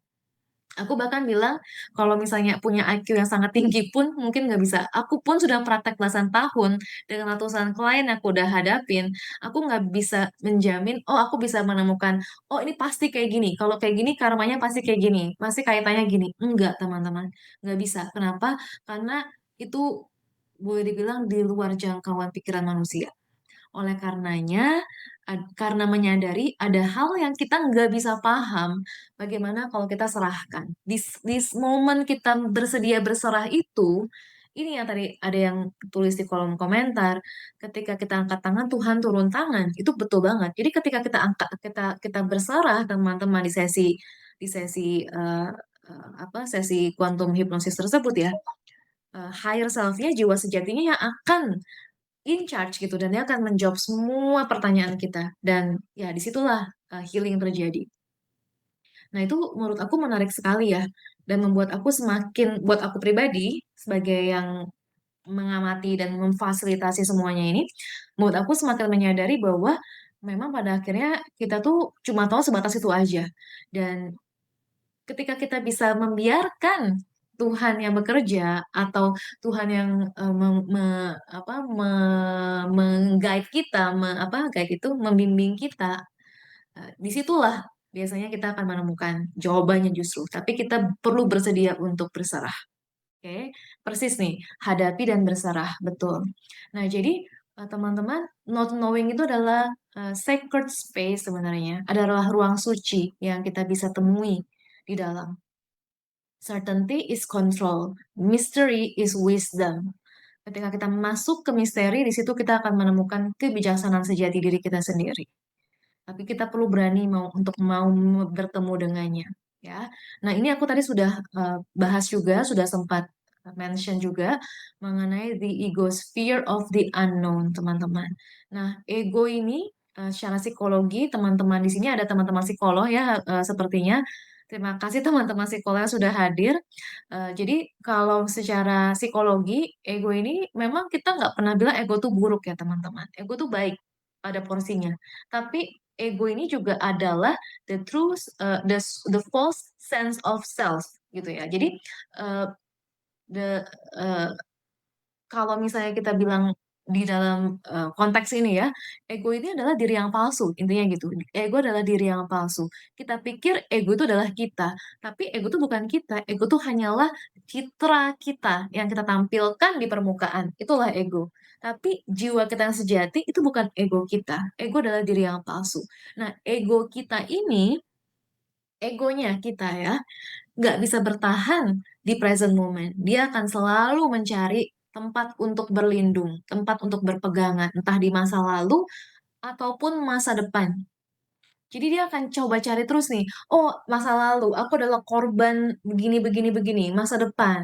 Aku bahkan bilang, kalau misalnya punya IQ yang sangat tinggi pun mungkin nggak bisa. Aku pun sudah praktek belasan tahun dengan ratusan klien yang aku udah hadapin. Aku nggak bisa menjamin, oh aku bisa menemukan, oh ini pasti kayak gini. Kalau kayak gini, karmanya pasti kayak gini. Pasti kaitannya gini. Enggak, teman-teman. Nggak bisa. Kenapa? Karena itu boleh dibilang di luar jangkauan pikiran manusia. Oleh karenanya, karena menyadari ada hal yang kita nggak bisa paham, bagaimana kalau kita serahkan. Di momen kita bersedia berserah itu, ini yang tadi ada yang tulis di kolom komentar, ketika kita angkat tangan, Tuhan turun tangan. Itu betul banget. Jadi ketika kita berserah, teman-teman di sesi sesi quantum hypnosis tersebut ya, higher self-nya, jiwa sejatinya yang akan in charge gitu dan dia akan menjawab semua pertanyaan kita dan ya disitulah healing terjadi. Nah itu menurut aku menarik sekali ya dan membuat aku semakin buat aku pribadi sebagai yang mengamati dan memfasilitasi semuanya ini, menurut aku semakin menyadari bahwa memang pada akhirnya kita tuh cuma tahu sebatas itu aja dan ketika kita bisa membiarkan Tuhan yang bekerja atau Tuhan yang meng-guide kita, guide itu membimbing kita, disitulah biasanya kita akan menemukan jawabannya justru. Tapi kita perlu bersedia untuk berserah. Oke, persis nih, hadapi dan berserah, betul. Nah, jadi Teman-teman, not knowing itu adalah sacred space sebenarnya, adalah ruang suci yang kita bisa temui di dalam. Certainty is control, mystery is wisdom. Ketika kita masuk ke misteri, di situ kita akan menemukan kebijaksanaan sejati diri kita sendiri. Tapi kita perlu berani mau bertemu dengannya, ya. Nah, ini aku tadi sudah bahas juga, sudah sempat mention juga mengenai the ego's fear of the unknown, teman-teman. Nah, ego ini secara psikologi, teman-teman di sini ada teman-teman psikolog ya, sepertinya. Terima kasih teman-teman psikolog yang sudah hadir. Jadi kalau secara psikologi, ego ini memang kita nggak pernah bilang ego itu buruk ya teman-teman. Ego itu baik pada porsinya. Tapi ego ini juga adalah the truth, the false sense of self gitu ya. Jadi uh, the uh, kalau misalnya kita bilang di dalam konteks ini ya, ego ini adalah diri yang palsu, intinya gitu. Ego adalah diri yang palsu. Kita pikir ego itu adalah kita, tapi ego itu bukan kita. Ego itu hanyalah citra kita yang kita tampilkan di permukaan. Itulah ego. Tapi jiwa kita yang sejati itu bukan ego kita. Ego adalah diri yang palsu. Nah, ego kita ini, egonya kita ya, nggak bisa bertahan di present moment. Dia akan selalu mencari tempat untuk berlindung, tempat untuk berpegangan, entah di masa lalu ataupun masa depan. Jadi dia akan coba cari terus nih, oh masa lalu, aku adalah korban begini, begini, begini, masa depan.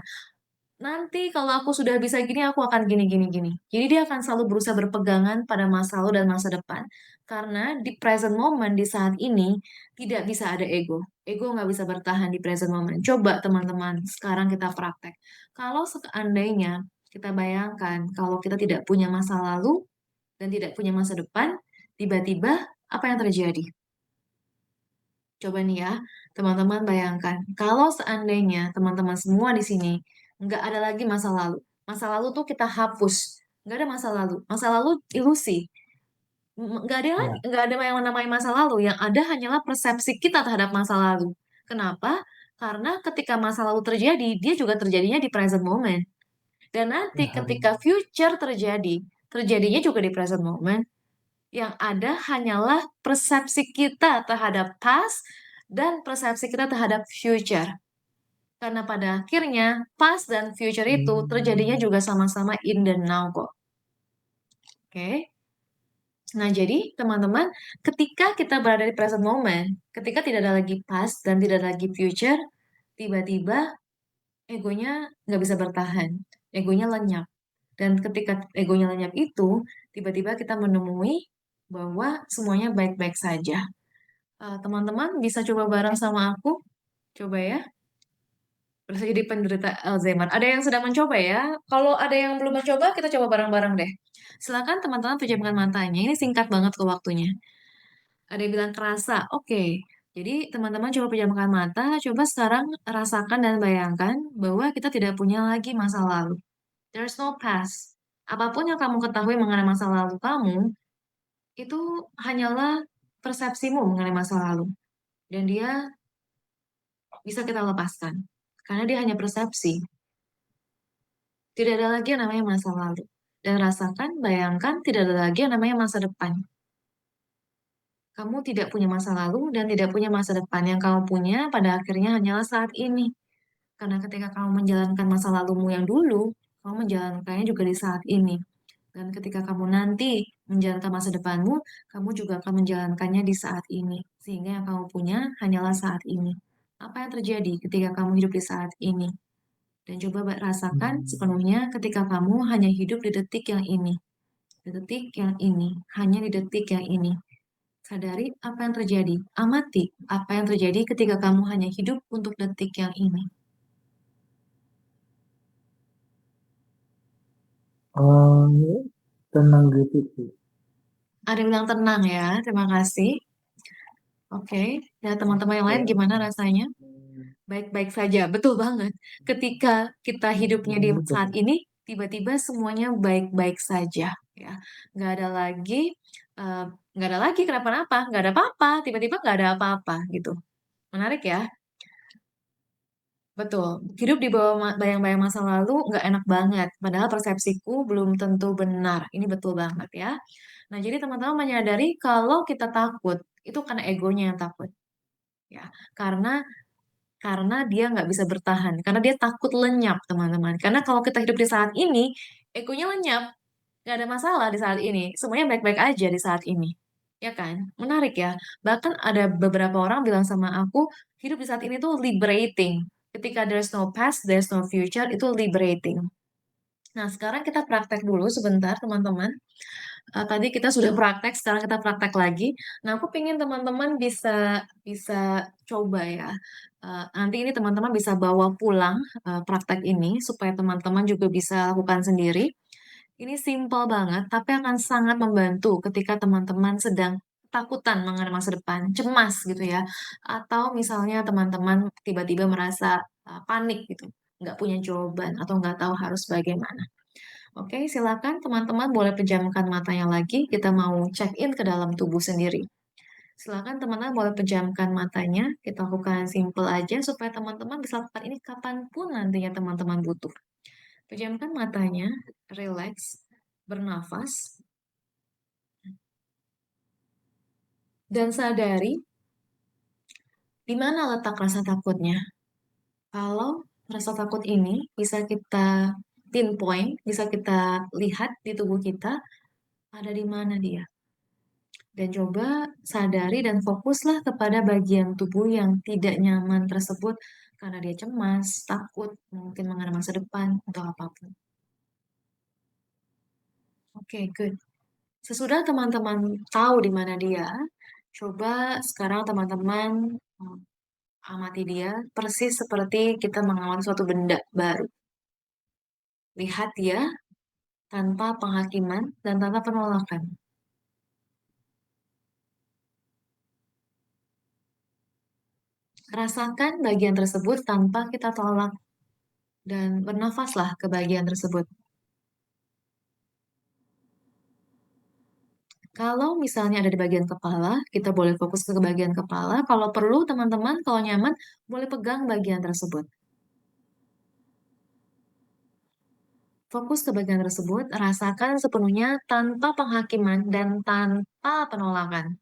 Nanti kalau aku sudah bisa gini, aku akan gini, gini, gini. Jadi dia akan selalu berusaha berpegangan pada masa lalu dan masa depan. Karena di present moment, di saat ini, tidak bisa ada ego. Ego nggak bisa bertahan di present moment. Coba teman-teman, sekarang kita praktek. Kalau seandainya kita bayangkan, kalau kita tidak punya masa lalu dan tidak punya masa depan, tiba-tiba apa yang terjadi? Coba nih ya, teman-teman bayangkan, kalau seandainya teman-teman semua di sini nggak ada lagi masa lalu. Masa lalu tuh kita hapus, nggak ada masa lalu. Masa lalu ilusi, nggak ada lagi, Ya, nggak ada yang namanya masa lalu. Yang ada hanyalah persepsi kita terhadap masa lalu. Kenapa? Karena ketika masa lalu terjadi, dia juga terjadinya di present moment. Dan nanti ya hari ketika future terjadi, terjadinya juga di present moment. Yang ada hanyalah persepsi kita terhadap past dan persepsi kita terhadap future. Karena pada akhirnya past dan future itu terjadinya hmm, juga sama-sama in the now kok. Oke. Nah, jadi teman-teman, ketika kita berada di present moment, ketika tidak ada lagi past dan tidak ada lagi future, tiba-tiba egonya nggak bisa bertahan. Egonya lenyap. Dan ketika egonya lenyap itu, tiba-tiba kita menemui bahwa semuanya baik-baik saja. Teman-teman bisa coba bareng sama aku. Coba ya. Berasa jadi penderita Alzheimer. Ada yang sedang mencoba ya? Kalau ada yang belum mencoba, kita coba bareng-bareng deh. Silakan teman-teman pejamkan matanya. Ini singkat banget ke waktunya. Ada yang bilang kerasa. Oke. Jadi teman-teman coba pejamkan mata. Coba sekarang rasakan dan bayangkan bahwa kita tidak punya lagi masa lalu. There's no past. Apapun yang kamu ketahui mengenai masa lalu kamu, itu hanyalah persepsimu mengenai masa lalu. Dan dia bisa kita lepaskan. Karena dia hanya persepsi. Tidak ada lagi yang namanya masa lalu. Dan rasakan, bayangkan, tidak ada lagi yang namanya masa depan. Kamu tidak punya masa lalu dan tidak punya masa depan. Yang kamu punya pada akhirnya hanyalah saat ini. Karena ketika kamu menjalankan masa lalumu yang dulu, kamu menjalankannya juga di saat ini. Dan ketika kamu nanti menjalankan masa depanmu, kamu juga akan menjalankannya di saat ini. Sehingga yang kamu punya hanyalah saat ini. Apa yang terjadi ketika kamu hidup di saat ini? Dan coba rasakan hmm. sepenuhnya ketika kamu hanya hidup di detik yang ini. Di detik yang ini. Hanya di detik yang ini. Sadari apa yang terjadi. Amati apa yang terjadi ketika kamu hanya hidup untuk detik yang ini. Oh, tenang gitu sih. Ada yang bilang tenang ya. Terima kasih. Oke. Ya, teman-teman yang lain Kayak gimana rasanya? hmm, Baik-baik saja. Betul banget. Ketika kita hidupnya di betul. saat ini, tiba-tiba semuanya baik-baik saja. Ya, nggak ada lagi, eh, nggak ada lagi kenapa-napa, nggak ada apa-apa. Tiba-tiba nggak ada apa-apa gitu. Menarik ya. Betul. Hidup di bawah bayang-bayang masa lalu nggak enak banget. Padahal persepsiku belum tentu benar. Ini betul banget ya. Nah, jadi teman-teman menyadari kalau kita takut, itu karena egonya yang takut. Ya, karena dia nggak bisa bertahan. Karena dia takut lenyap, teman-teman. Karena kalau kita hidup di saat ini, egonya lenyap. Nggak ada masalah di saat ini. Semuanya baik-baik aja di saat ini. Ya kan? Menarik ya. Bahkan ada beberapa orang bilang sama aku, hidup di saat ini tuh liberating. Ketika there's no past, there's no future, itu liberating. Nah, sekarang kita praktek dulu sebentar, teman-teman. Tadi kita sudah praktek, sekarang kita praktek lagi. Nah, aku pengen teman-teman bisa bisa coba ya. Nanti ini teman-teman bisa bawa pulang praktek ini supaya teman-teman juga bisa lakukan sendiri. Ini simpel banget, tapi akan sangat membantu ketika teman-teman sedang takutan mengenai masa depan, cemas gitu ya. Atau misalnya teman-teman tiba-tiba merasa panik gitu, nggak punya jawaban atau nggak tahu harus bagaimana. Oke, silakan teman-teman boleh pejamkan matanya lagi. Kita mau check in ke dalam tubuh sendiri. Silakan teman-teman boleh pejamkan matanya. Kita lakukan simple aja supaya teman-teman bisa lakukan ini kapanpun nantinya teman-teman butuh. Pejamkan matanya, relax, bernafas, dan sadari di mana letak rasa takutnya. Kalau rasa takut ini bisa kita pinpoint, bisa kita lihat di tubuh kita, ada di mana dia. Dan coba sadari dan fokuslah kepada bagian tubuh yang tidak nyaman tersebut karena dia cemas, takut, mungkin mengenai masa depan, atau apapun. Oke, good. Sesudah teman-teman tahu di mana dia, coba sekarang teman-teman amati dia persis seperti kita mengamati suatu benda baru. Lihat dia tanpa penghakiman dan tanpa penolakan. Rasakan bagian tersebut tanpa kita tolak dan bernafaslah ke bagian tersebut. Kalau misalnya ada di bagian kepala, kita boleh fokus ke bagian kepala. Kalau perlu, teman-teman, kalau nyaman, boleh pegang bagian tersebut. Fokus ke bagian tersebut, rasakan sepenuhnya tanpa penghakiman dan tanpa penolakan.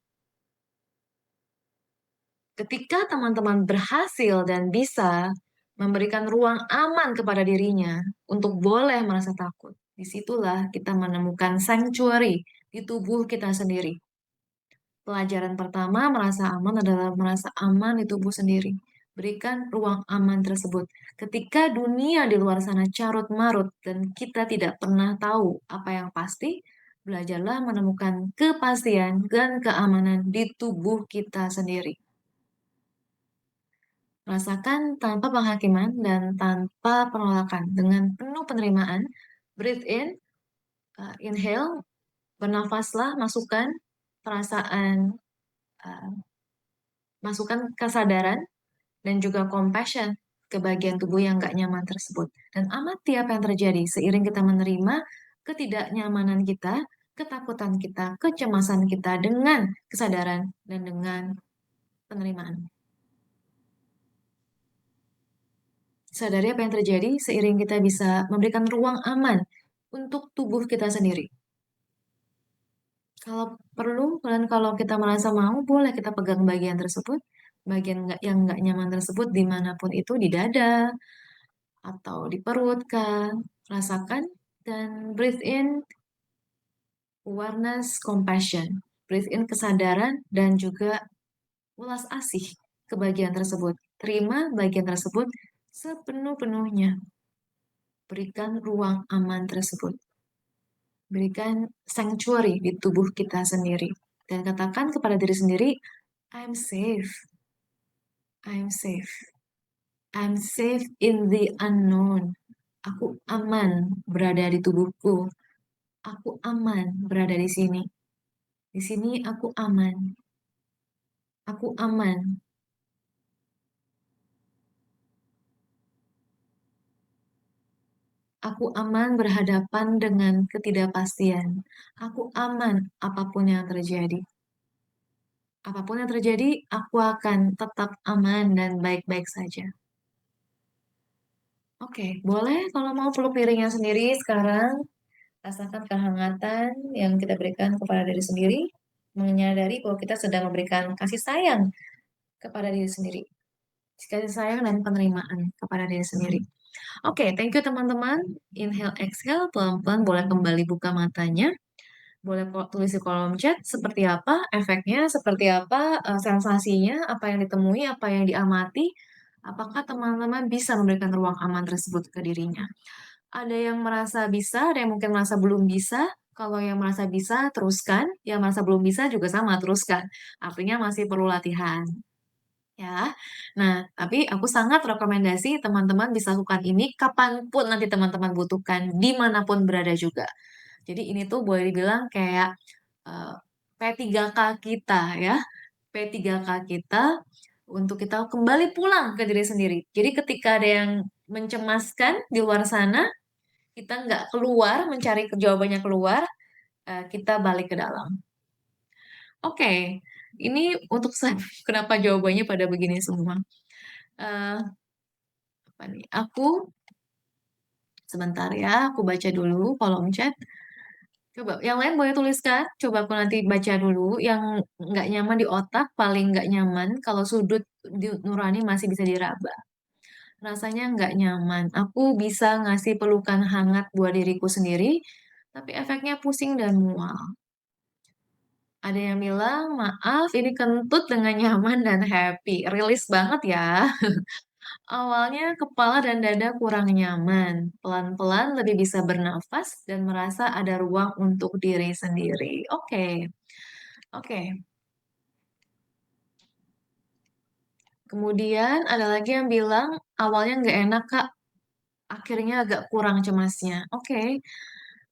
Ketika teman-teman berhasil dan bisa memberikan ruang aman kepada dirinya untuk boleh merasa takut, disitulah kita menemukan sanctuary di tubuh kita sendiri. Pelajaran pertama merasa aman adalah merasa aman di tubuh sendiri. Berikan ruang aman tersebut. Ketika dunia di luar sana carut marut dan kita tidak pernah tahu apa yang pasti, belajarlah menemukan kepastian dan keamanan di tubuh kita sendiri. Rasakan tanpa penghakiman dan tanpa penolakan dengan penuh penerimaan. Breathe in, inhale, bernafaslah, masukkan perasaan, uh, masukkan kesadaran dan juga compassion ke bagian tubuh yang gak nyaman tersebut. Dan amati apa yang terjadi seiring kita menerima ketidaknyamanan kita, ketakutan kita, kecemasan kita dengan kesadaran dan dengan penerimaan. Sadari apa yang terjadi seiring kita bisa memberikan ruang aman untuk tubuh kita sendiri. Kalau perlu dan kalau kita merasa mau, boleh kita pegang bagian tersebut, bagian yang nggak nyaman tersebut dimanapun itu di dada atau di perut kan, rasakan dan breathe in awareness, compassion, breathe in kesadaran dan juga ulas asih ke bagian tersebut. Terima bagian tersebut sepenuh-penuhnya. Berikan ruang aman tersebut. Berikan sanctuary di tubuh kita sendiri. Dan katakan kepada diri sendiri, I'm safe. I'm safe. I'm safe in the unknown. Aku aman berada di tubuhku. Aku aman berada di sini. Di sini aku aman. Aku aman. Aku aman berhadapan dengan ketidakpastian. Aku aman apapun yang terjadi. Apapun yang terjadi, aku akan tetap aman dan baik-baik saja. Oke, boleh kalau mau peluk dirinya sendiri sekarang. Rasakan kehangatan yang kita berikan kepada diri sendiri, menyadari bahwa kita sedang memberikan kasih sayang kepada diri sendiri. Kasih sayang dan penerimaan kepada diri sendiri. Oke, thank you teman-teman. Inhale, exhale, pelan-pelan boleh kembali buka matanya. Boleh tulis di kolom chat seperti apa efeknya, seperti apa sensasinya, apa yang ditemui, apa yang diamati. Apakah teman-teman bisa memberikan ruang aman tersebut ke dirinya? Ada yang merasa bisa, ada yang mungkin merasa belum bisa. Kalau yang merasa bisa, teruskan. Yang merasa belum bisa juga sama, teruskan. Artinya masih perlu latihan. Ya, nah, tapi aku sangat rekomendasi teman-teman bisa lakukan ini kapanpun nanti teman-teman butuhkan, dimanapun berada juga. Jadi ini tuh boleh dibilang kayak eh, P3K kita ya, P3K kita untuk kita kembali pulang ke diri sendiri. Jadi ketika ada yang mencemaskan di luar sana, kita nggak keluar mencari jawabannya keluar, kita balik ke dalam. Oke, ini untuk saya kenapa jawabannya pada begini semua. Eh, apa nih? Aku sebentar ya, aku baca dulu kolom chat. Coba, yang lain boleh tuliskan. Coba aku nanti baca dulu. Yang nggak nyaman di otak, paling nggak nyaman. Kalau sudut di nurani masih bisa diraba. Rasanya nggak nyaman. Aku bisa ngasih pelukan hangat buat diriku sendiri, tapi efeknya pusing dan mual. Ada yang bilang, maaf, ini kentut dengan nyaman dan happy. Rilis banget ya. Awalnya kepala dan dada kurang nyaman. Pelan-pelan lebih bisa bernafas dan merasa ada ruang untuk diri sendiri. Oke, oke. Kemudian ada lagi yang bilang, awalnya nggak enak, Kak. Akhirnya agak kurang cemasnya. Oke.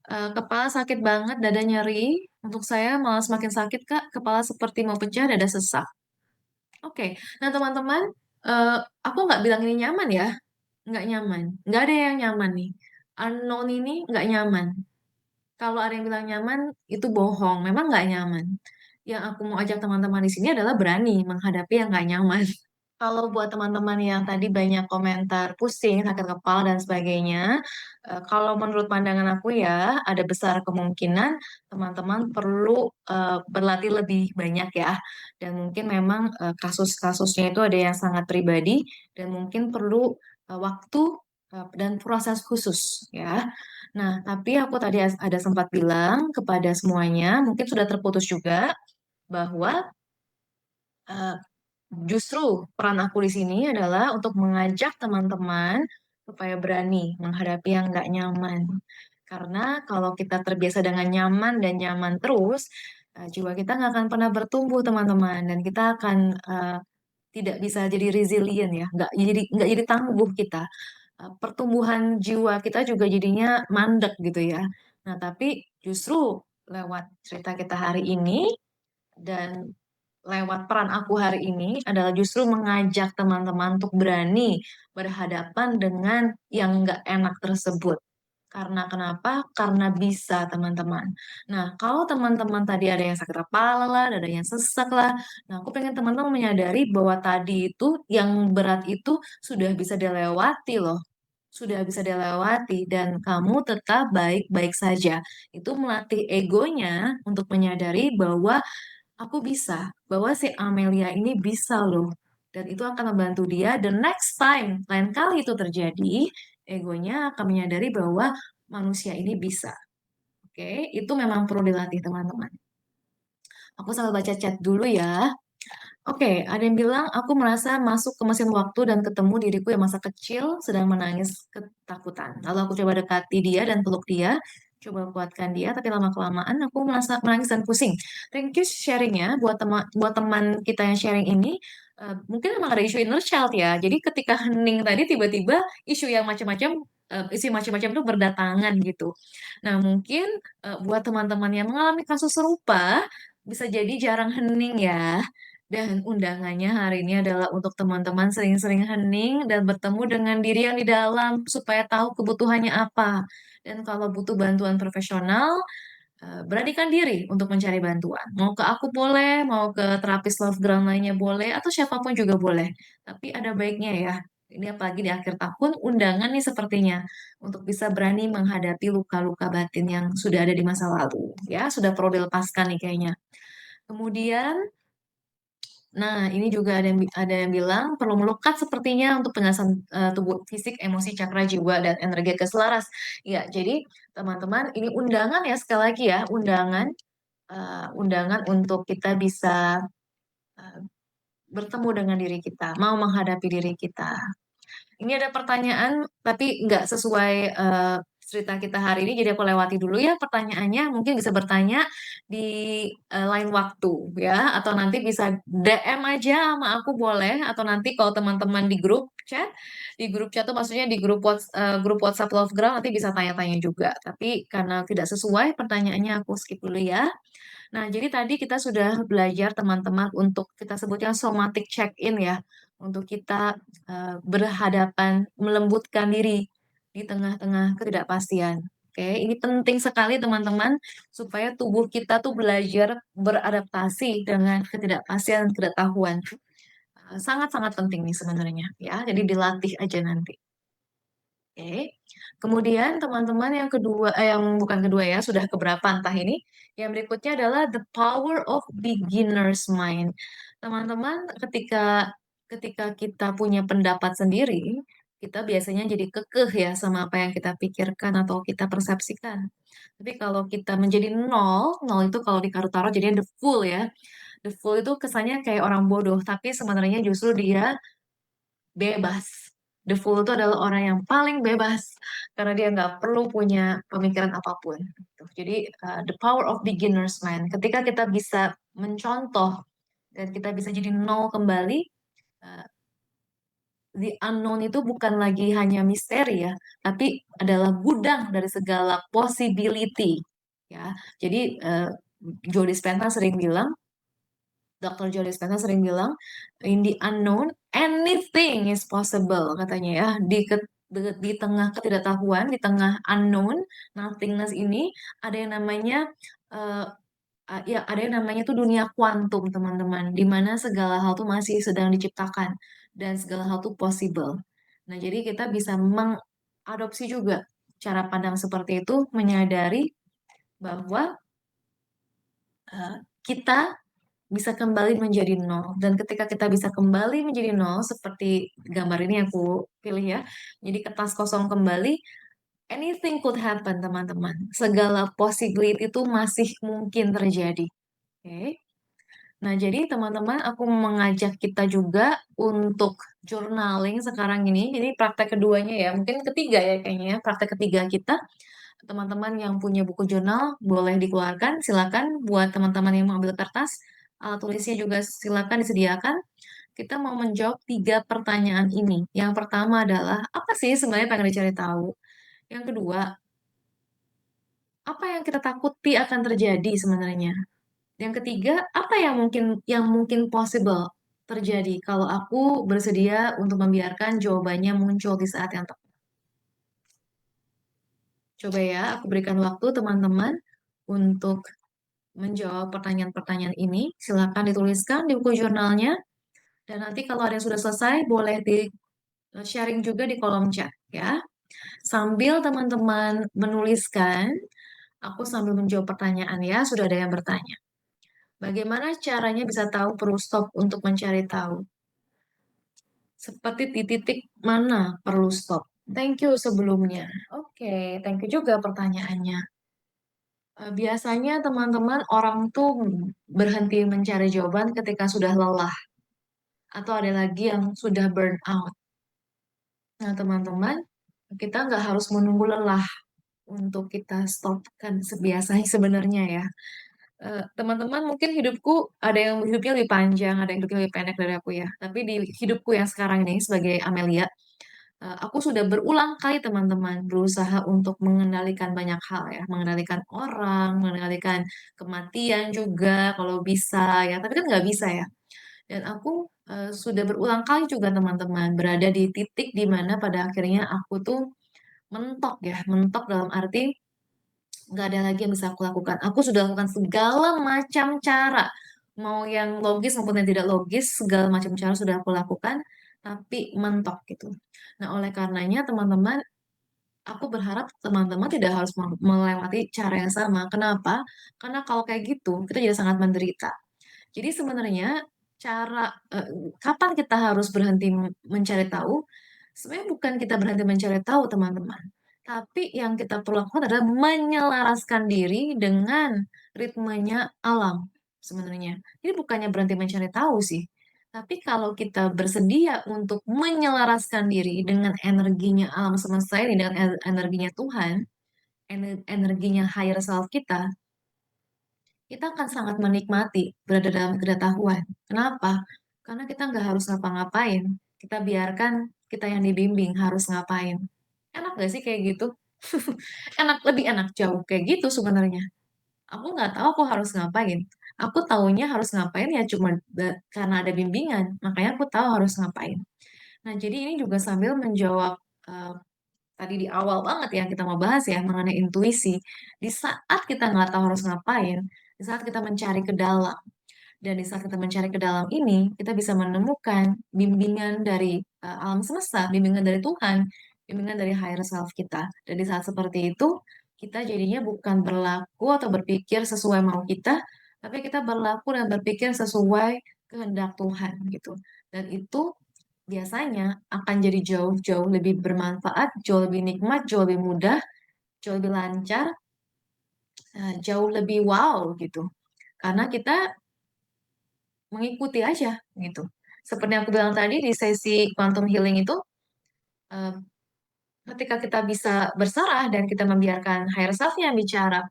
Kepala sakit banget, dada nyeri. Untuk saya malah semakin sakit, Kak. Kepala seperti mau pecah, dada sesak. Oke. Nah, teman-teman, eh, aku nggak bilang ini nyaman ya. Nggak nyaman. Nggak ada yang nyaman nih. Unknown ini nggak nyaman. Kalau ada yang bilang nyaman, itu bohong. Memang nggak nyaman. Yang aku mau ajak teman-teman di sini adalah berani menghadapi yang nggak nyaman. Kalau buat teman-teman yang tadi banyak komentar pusing, sakit kepala, dan sebagainya, kalau menurut pandangan aku ya, ada besar kemungkinan teman-teman perlu berlatih lebih banyak ya. Dan mungkin memang kasus-kasusnya itu ada yang sangat pribadi, dan mungkin perlu waktu dan proses khusus ya. Nah, tapi aku tadi ada sempat bilang kepada semuanya, mungkin sudah terputus juga, bahwa eh, justru peran aku di sini adalah untuk mengajak teman-teman supaya berani menghadapi yang nggak nyaman. Karena kalau kita terbiasa dengan nyaman dan nyaman terus, jiwa kita nggak akan pernah bertumbuh, teman-teman. Dan kita akan tidak bisa jadi resilient ya, nggak jadi tangguh kita. Pertumbuhan jiwa kita juga jadinya mandek gitu ya. Nah, tapi justru lewat cerita kita hari ini, dan lewat peran aku hari ini adalah justru mengajak teman-teman untuk berani berhadapan dengan yang nggak enak tersebut. Karena kenapa? Karena bisa, teman-teman. Nah, kalau teman-teman tadi ada yang sakit kepala lah, ada yang sesak lah. Nah, aku pengen teman-teman menyadari bahwa tadi itu yang berat itu sudah bisa dilewati loh. Sudah bisa dilewati dan kamu tetap baik-baik saja. Itu melatih egonya untuk menyadari bahwa aku bisa, bahwa si Amelia ini bisa loh. Dan itu akan membantu dia the next time, lain kali itu terjadi, egonya akan menyadari bahwa manusia ini bisa. Oke, itu memang perlu dilatih teman-teman. Aku sambil baca chat dulu ya. Oke, ada yang bilang aku merasa masuk ke mesin waktu dan ketemu diriku yang masa kecil sedang menangis ketakutan. Lalu aku coba dekati dia dan peluk dia, coba kuatkan dia, tapi lama-kelamaan aku merasa menangis dan pusing. Thank you sharingnya buat teman kita yang sharing ini. Mungkin memang ada isu inner child ya. Jadi ketika hening tadi tiba-tiba isu yang macam-macam isu macam-macam itu berdatangan gitu. Nah, mungkin buat teman-teman yang mengalami kasus serupa bisa jadi jarang hening ya. Dan undangannya hari ini adalah untuk teman-teman sering-sering hening dan bertemu dengan diri yang di dalam supaya tahu kebutuhannya apa. Dan kalau butuh bantuan profesional, beranikan diri untuk mencari bantuan. Mau ke aku boleh, mau ke terapis love ground lainnya boleh, atau siapapun juga boleh. Tapi ada baiknya ya, Ini apalagi di akhir tahun, undangan nih sepertinya untuk bisa berani menghadapi luka-luka batin yang sudah ada di masa lalu. Ya, sudah perlu dilepaskan nih kayaknya. Kemudian, nah ini juga ada yang bilang perlu melukat sepertinya untuk penyelesaian tubuh fisik, emosi, cakra jiwa, dan energi keselaras. Ya, jadi teman-teman ini undangan ya sekali lagi ya, undangan untuk kita bisa eh, bertemu dengan diri kita, mau menghadapi diri kita. Ini ada pertanyaan, tapi nggak sesuai cerita kita hari ini, jadi aku lewati dulu ya pertanyaannya. Mungkin bisa bertanya di lain waktu ya, atau nanti bisa DM aja sama aku boleh, atau nanti kalau teman-teman di grup chat tuh maksudnya di grup WhatsApp Lovegram nanti bisa tanya-tanya juga. Tapi karena tidak sesuai pertanyaannya aku skip dulu ya. Nah, jadi tadi kita sudah belajar teman-teman untuk kita sebutnya somatic check-in ya, untuk kita berhadapan, melembutkan diri di tengah-tengah ketidakpastian. Oke, ini penting sekali teman-teman supaya tubuh kita tuh belajar beradaptasi dengan ketidakpastian, ketidaktahuan. Sangat-sangat penting nih sebenarnya ya. Jadi dilatih aja nanti. Oke. Kemudian teman-teman yang kedua, yang bukan kedua ya, sudah keberapa entah ini. Yang berikutnya adalah the power of beginner's mind. Teman-teman, ketika ketika kita punya pendapat sendiri, kita biasanya jadi kekeh ya sama apa yang kita pikirkan atau kita persepsikan. Tapi kalau kita menjadi nol, nol itu kalau di Karutaro jadinya the fool ya. The fool itu kesannya kayak orang bodoh, tapi sebenarnya justru dia bebas. The Fool itu adalah orang yang paling bebas karena dia nggak perlu punya pemikiran apapun. Gitu. Jadi the power of beginner's mind. Ketika kita bisa mencontoh dan kita bisa jadi nol kembali, uh, the unknown itu bukan lagi hanya misteri ya, tapi adalah gudang dari segala possibility. Ya, jadi Joe Dispenza sering bilang Dr. Joe Dispenza sering bilang, in the unknown, anything is possible, katanya ya. Di tengah ketidaktahuan, di tengah unknown, nothingness ini, ada yang namanya, eh, ya ada yang namanya tuh dunia kuantum, teman-teman, di mana segala hal tuh masih sedang diciptakan, dan segala hal tuh possible. Nah, jadi kita bisa mengadopsi juga cara pandang seperti itu, menyadari bahwa kita bisa kembali menjadi nol. Dan ketika kita bisa kembali menjadi nol, seperti gambar ini aku pilih ya, jadi kertas kosong kembali, anything could happen, teman-teman. Segala possibility itu masih mungkin terjadi. Oke. Nah, jadi teman-teman, aku mengajak kita juga untuk journaling sekarang ini. Jadi praktek keduanya ya, mungkin ketiga ya kayaknya ya, praktek ketiga kita. Teman-teman yang punya buku jurnal boleh dikeluarkan, silakan. Buat teman-teman yang mau ambil kertas, alat tulisnya juga silakan disediakan. Kita mau menjawab 3 pertanyaan ini. Yang pertama adalah, apa sih sebenarnya pengen dicari tahu? Yang kedua, apa yang kita takuti akan terjadi sebenarnya? Yang ketiga, apa yang mungkin possible terjadi kalau aku bersedia untuk membiarkan jawabannya muncul di saat yang tepat? Coba ya, aku berikan waktu teman-teman untuk menjawab pertanyaan-pertanyaan ini. Silakan dituliskan di buku jurnalnya. Dan nanti kalau ada yang sudah selesai, boleh di sharing juga di kolom chat ya. Sambil teman-teman menuliskan, aku sambil menjawab pertanyaan ya, sudah ada yang bertanya. Bagaimana caranya bisa tahu perlu stop untuk mencari tahu? Seperti di titik mana perlu stop? Thank you sebelumnya. Oke, thank you juga pertanyaannya. Biasanya teman-teman orang tuh berhenti mencari jawaban ketika sudah lelah atau ada lagi yang sudah burn out. Nah, teman-teman, kita nggak harus menunggu lelah untuk kita stopkan sebiasanya sebenarnya ya. Teman-teman, mungkin hidupku ada yang hidupnya lebih panjang, ada yang hidupnya lebih pendek dari aku ya. Tapi di hidupku yang sekarang ini sebagai Amelia, aku sudah berulang kali teman-teman berusaha untuk mengendalikan banyak hal ya, mengendalikan orang, mengendalikan kematian juga kalau bisa ya, tapi kan nggak bisa ya. Dan aku sudah berulang kali juga teman-teman berada di titik di mana pada akhirnya aku tuh mentok ya, mentok dalam arti nggak ada lagi yang bisa aku lakukan. Aku sudah lakukan segala macam cara, mau yang logis maupun yang tidak logis, segala macam cara sudah aku lakukan, tapi mentok gitu. Nah, oleh karenanya teman-teman, aku berharap teman-teman tidak harus melewati cara yang sama. Kenapa? Karena kalau kayak gitu, kita jadi sangat menderita. Jadi sebenarnya cara kapan kita harus berhenti mencari tahu? Sebenarnya bukan kita berhenti mencari tahu, teman-teman. Tapi yang kita perlu lakukan adalah menyelaraskan diri dengan ritmenya alam sebenarnya. Jadi bukannya berhenti mencari tahu sih. Tapi kalau kita bersedia untuk menyelaraskan diri dengan energinya alam semesta ini, dengan energinya Tuhan, energinya higher self kita akan sangat menikmati berada dalam ketidaktahuan. Kenapa? Karena kita nggak harus ngapa-ngapain. Kita biarkan kita yang dibimbing harus ngapain. Enak gak sih kayak gitu? Enak, lebih enak jauh kayak gitu sebenarnya. Aku nggak tahu aku harus ngapain. Aku taunya harus ngapain ya cuma karena ada bimbingan. Makanya aku tahu harus ngapain. Nah, jadi ini juga sambil menjawab eh, tadi di awal banget yang kita mau bahas ya mengenai intuisi. Di saat kita nggak tahu harus ngapain, di saat kita mencari ke dalam, dan di saat kita mencari ke dalam ini, kita bisa menemukan bimbingan dari alam semesta, bimbingan dari Tuhan, bimbingan dari higher self kita. Dan di saat seperti itu, kita jadinya bukan berlaku atau berpikir sesuai mau kita, tapi kita berlaku dan berpikir sesuai kehendak Tuhan gitu. Dan itu biasanya akan jadi jauh-jauh lebih bermanfaat, jauh lebih nikmat, jauh lebih mudah, jauh lebih lancar, jauh lebih wow gitu. Karena kita mengikuti aja gitu. Seperti yang aku bilang tadi di sesi quantum healing itu, eh, ketika kita bisa berserah dan kita membiarkan higher self-nya yang bicara,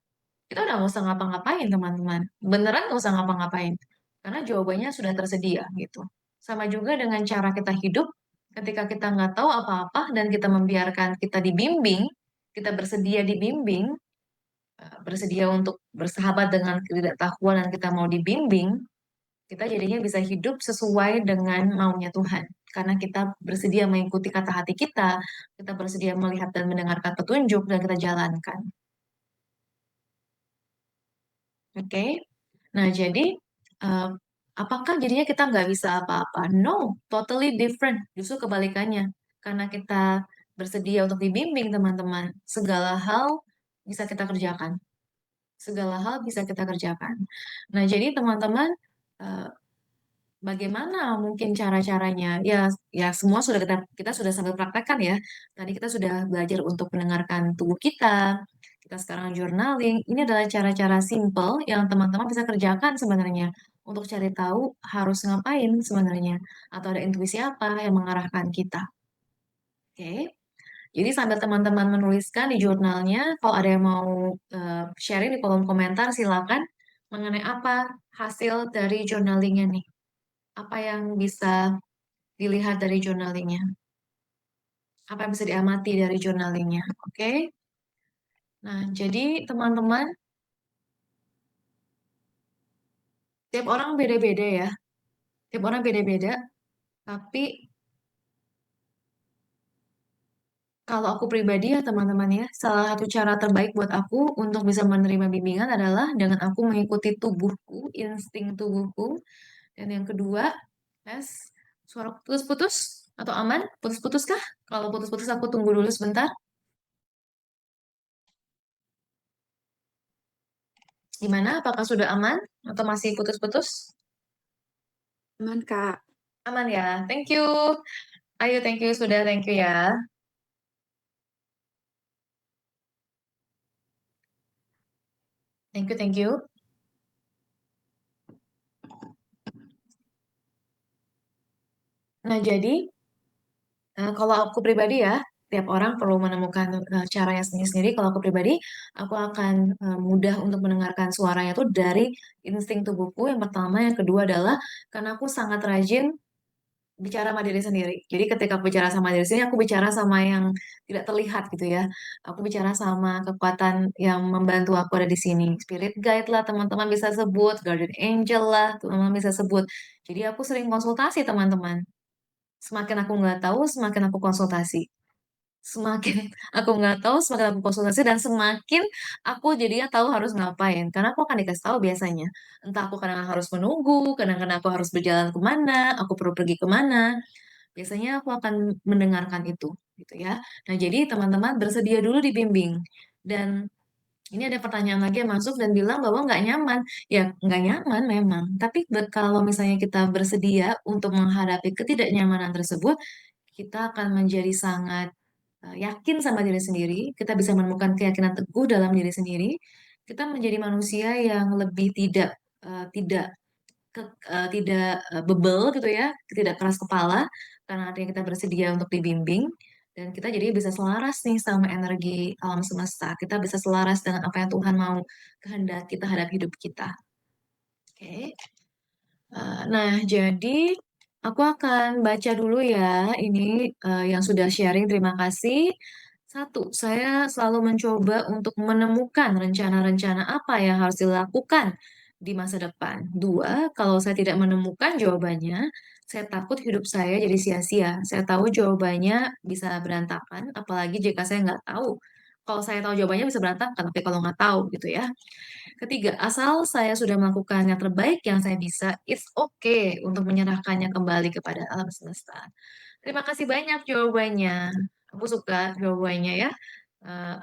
kita udah nggak usah ngapa-ngapain teman-teman. Beneran nggak usah ngapa-ngapain. Karena jawabannya sudah tersedia gitu. Sama juga dengan cara kita hidup, ketika kita nggak tahu apa-apa dan kita membiarkan kita dibimbing, kita bersedia dibimbing, bersedia untuk bersahabat dengan ketidaktahuan dan kita mau dibimbing, kita jadinya bisa hidup sesuai dengan maunya Tuhan. Karena kita bersedia mengikuti kata hati kita bersedia melihat dan mendengarkan petunjuk, dan kita jalankan. Oke? Nah, jadi eh, apakah jadinya kita nggak bisa apa-apa? No, totally different. Justru kebalikannya. Karena kita bersedia untuk dibimbing, teman-teman, segala hal bisa kita kerjakan. Segala hal bisa kita kerjakan. Nah, jadi teman-teman, eh, bagaimana mungkin cara-caranya? Ya, ya semua sudah kita sudah sambil praktekkan ya. Tadi kita sudah belajar untuk mendengarkan tubuh kita. Kita sekarang journaling. Ini adalah cara-cara simple yang teman-teman bisa kerjakan sebenarnya untuk cari tahu harus ngapain sebenarnya atau ada intuisi apa yang mengarahkan kita. Oke. Jadi sambil teman-teman menuliskan di jurnalnya, kalau ada yang mau sharing di kolom komentar, silakan mengenai apa hasil dari journalingnya nih. Apa yang bisa dilihat dari journalingnya, apa yang bisa diamati dari journalingnya, oke? Nah, jadi teman-teman, tiap orang beda-beda ya, tiap orang beda-beda, tapi kalau aku pribadi ya teman-teman ya, salah satu cara terbaik buat aku untuk bisa menerima bimbingan adalah dengan aku mengikuti tubuhku, insting tubuhku, dan yang kedua, tes, suara putus-putus atau aman? Putus-putus kah? Kalau putus-putus aku tunggu dulu sebentar. Gimana? Apakah sudah aman atau masih putus-putus? Aman, Kak. Aman ya. Thank you. Ayo, thank you sudah, thank you ya. Thank you, thank you. Nah, jadi kalau aku pribadi ya, tiap orang perlu menemukan caranya sendiri-sendiri. Kalau aku pribadi, aku akan mudah untuk mendengarkan suaranya tuh dari insting tubuhku. Yang pertama, yang kedua adalah karena aku sangat rajin bicara sama diri sendiri. Jadi ketika aku bicara sama diri sendiri, aku bicara sama yang tidak terlihat gitu ya. Aku bicara sama kekuatan yang membantu aku ada di sini. Spirit guide lah teman-teman bisa sebut, guardian angel lah teman-teman bisa sebut. Jadi aku sering konsultasi teman-teman. Semakin aku nggak tahu, semakin aku konsultasi. Semakin aku nggak tahu, semakin aku konsultasi, dan semakin aku jadinya tahu harus ngapain. Karena aku akan dikasih tahu biasanya. Entah aku kadang harus menunggu, kadang-kadang aku harus berjalan kemana, aku perlu pergi kemana. biasanya aku akan mendengarkan itu, gitu ya. Nah, jadi teman-teman bersedia dulu dibimbing. Dan ini ada pertanyaan lagi yang masuk dan bilang bahwa nggak nyaman. Ya, nggak nyaman memang. Tapi kalau misalnya kita bersedia untuk menghadapi ketidaknyamanan tersebut, kita akan menjadi sangat yakin sama diri sendiri. Kita bisa menemukan keyakinan teguh dalam diri sendiri. Kita menjadi manusia yang lebih tidak bebel gitu ya, tidak keras kepala, karena artinya kita bersedia untuk dibimbing, dan kita jadi bisa selaras nih sama energi alam semesta. Kita bisa selaras dengan apa yang Tuhan mau kehendaki terhadap hidup kita. Oke. Nah, jadi aku akan baca dulu ya ini yang sudah sharing. Terima kasih. Satu, saya selalu mencoba untuk menemukan rencana-rencana apa yang harus dilakukan di masa depan. Dua, kalau saya tidak menemukan jawabannya, saya takut hidup saya jadi sia-sia. Saya tahu jawabannya bisa berantakan, apalagi jika saya nggak tahu. Kalau saya tahu jawabannya bisa berantakan, tapi kalau nggak tahu gitu ya. Ketiga, asal saya sudah melakukan yang terbaik yang saya bisa, it's okay untuk menyerahkannya kembali kepada alam semesta. Terima kasih banyak jawabannya. Aku suka jawabannya ya. Eh,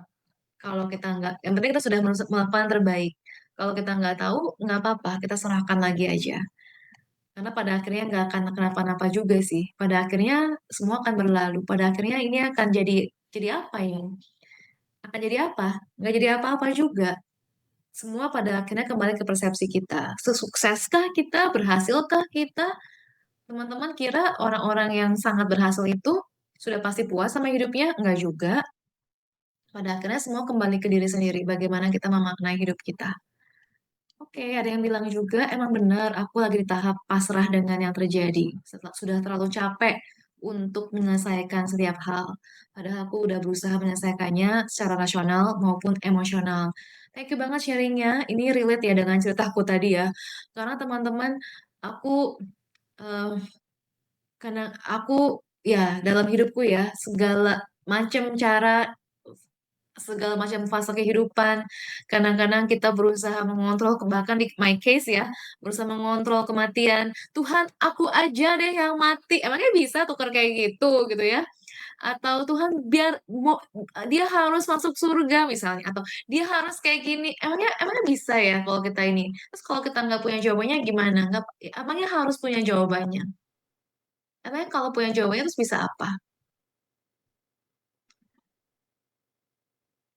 Kalau kita nggak, yang penting kita sudah melakukan yang terbaik. Kalau kita nggak tahu, nggak apa-apa, kita serahkan lagi aja. Karena pada akhirnya nggak akan kenapa-napa juga sih. Pada akhirnya semua akan berlalu. Pada akhirnya ini akan jadi apa ya? Akan jadi apa? Nggak jadi apa-apa juga. Semua pada akhirnya kembali ke persepsi kita. Sukseskah kita? Berhasilkah kita? Teman-teman kira orang-orang yang sangat berhasil itu sudah pasti puas sama hidupnya? Enggak juga. Pada akhirnya semua kembali ke diri sendiri. Bagaimana kita memaknai hidup kita. Oke, ada yang bilang juga, emang benar, aku lagi di tahap pasrah dengan yang terjadi. Sudah terlalu capek untuk menyelesaikan setiap hal. Padahal aku udah berusaha menyelesaikannya secara rasional maupun emosional. Thank you banget sharingnya. Ini relate ya dengan ceritaku tadi ya. Karena teman-teman, aku, eh, karena aku, ya dalam hidupku ya, segala macam fase kehidupan. Kadang-kadang kita berusaha mengontrol, bahkan di my case ya, berusaha mengontrol kematian. Tuhan, aku aja deh yang mati. Emangnya bisa tukar kayak gitu ya? Atau Tuhan biar dia harus masuk surga misalnya, atau dia harus kayak gini. Emangnya bisa ya kalau kita ini? Terus kalau kita nggak punya jawabannya gimana? Nggak, emangnya harus punya jawabannya? Emangnya kalau punya jawabannya terus bisa apa?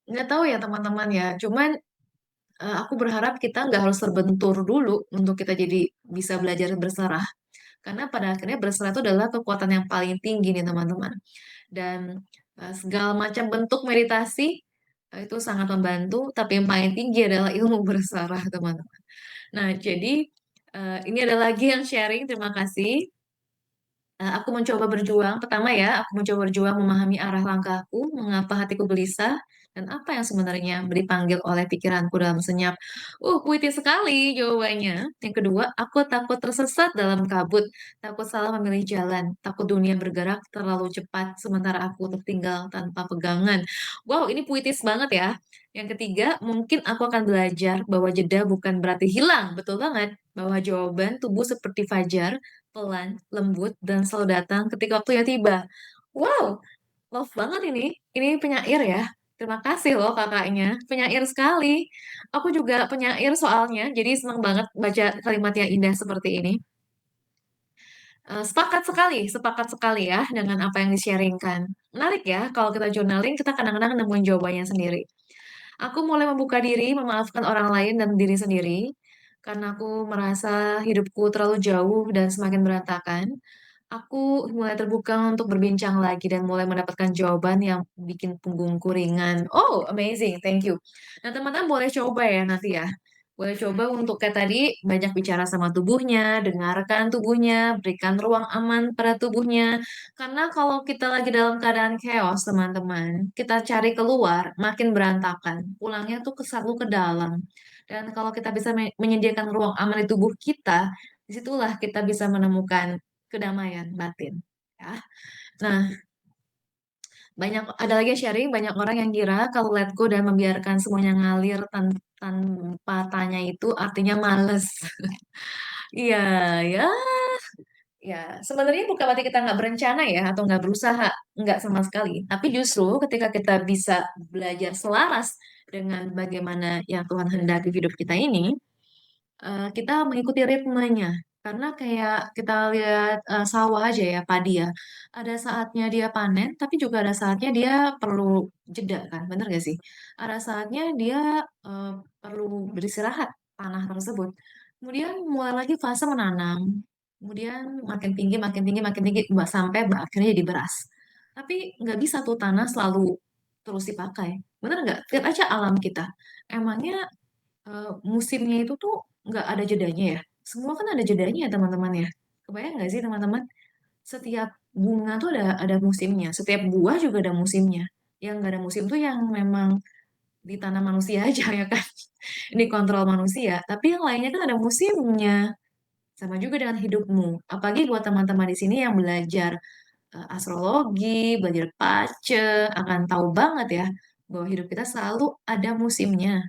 Nggak tahu ya teman-teman ya. Cuman aku berharap kita nggak harus terbentur dulu untuk kita jadi bisa belajar berserah. Karena pada akhirnya berserah itu adalah kekuatan yang paling tinggi nih teman-teman. Dan segala macam bentuk meditasi itu sangat membantu, tapi yang paling tinggi adalah ilmu berserah teman-teman. Nah, jadi ini ada lagi yang sharing, terima kasih. Aku mencoba berjuang, pertama ya, aku mencoba berjuang memahami arah langkahku, mengapa hatiku gelisah, dan apa yang sebenarnya dipanggil oleh pikiranku dalam senyap. Puitis sekali jawabannya. Yang kedua, aku takut tersesat dalam kabut, takut salah memilih jalan, takut dunia bergerak terlalu cepat, sementara aku tertinggal tanpa pegangan. Wow, ini puitis banget ya. Yang ketiga, mungkin aku akan belajar bahwa jeda bukan berarti hilang, betul banget. Bahwa jawaban tubuh seperti fajar, pelan, lembut, dan selalu datang ketika waktunya tiba. Wow, love banget ini. Ini penyair ya. Terima kasih loh kakaknya. Penyair sekali. Aku juga penyair soalnya, jadi senang banget baca kalimat yang indah seperti ini. Sepakat sekali ya dengan apa yang di-sharingkan. Menarik ya, kalau kita journaling, kita kadang-kadang nemuin jawabannya sendiri. Aku mulai membuka diri, memaafkan orang lain dan diri sendiri, karena aku merasa hidupku terlalu jauh dan semakin berantakan. Aku mulai terbuka untuk berbincang lagi dan mulai mendapatkan jawaban yang bikin punggungku ringan. Oh, amazing. Thank you. Nah, teman-teman boleh coba ya nanti ya. Boleh coba untuk kayak tadi banyak bicara sama tubuhnya, dengarkan tubuhnya, berikan ruang aman pada tubuhnya. Karena kalau kita lagi dalam keadaan chaos, teman-teman, kita cari keluar, makin berantakan. Pulangnya tuh selalu ke dalam. Dan kalau kita bisa menyediakan ruang aman di tubuh kita, disitulah kita bisa menemukan kedamaian batin. Ya. Nah, ada lagi yang sharing, banyak orang yang kira kalau let go dan membiarkan semuanya ngalir tanpa tanya itu artinya males. Iya, ya, Ya, sebenarnya bukan berarti kita nggak berencana ya, atau nggak berusaha, nggak sama sekali. Tapi justru ketika kita bisa belajar selaras dengan bagaimana yang Tuhan hendaki hidup kita ini, kita mengikuti ritmenya. Karena kayak kita lihat sawah aja ya, padi ya. Ada saatnya dia panen, tapi juga ada saatnya dia perlu jeda kan, bener gak sih? Ada saatnya dia eh, perlu beristirahat tanah tersebut. Kemudian mulai lagi fase menanam. Kemudian makin tinggi, makin tinggi, makin tinggi, sampai akhirnya jadi beras. Tapi nggak bisa tuh tanah selalu terus dipakai. Bener nggak? Lihat aja alam kita. Emangnya musimnya itu tuh nggak ada jedanya ya. Semua kan ada jedanya ya teman-teman ya. Kebayang nggak sih teman-teman? Setiap bunga tuh ada musimnya. Setiap buah juga ada musimnya. Yang nggak ada musim tuh yang memang ditanam manusia aja ya kan. Ini kontrol manusia. Tapi yang lainnya kan ada musimnya. Sama juga dengan hidupmu. Apalagi buat teman-teman di sini yang belajar astrologi, belajar pace, akan tahu banget ya bahwa hidup kita selalu ada musimnya.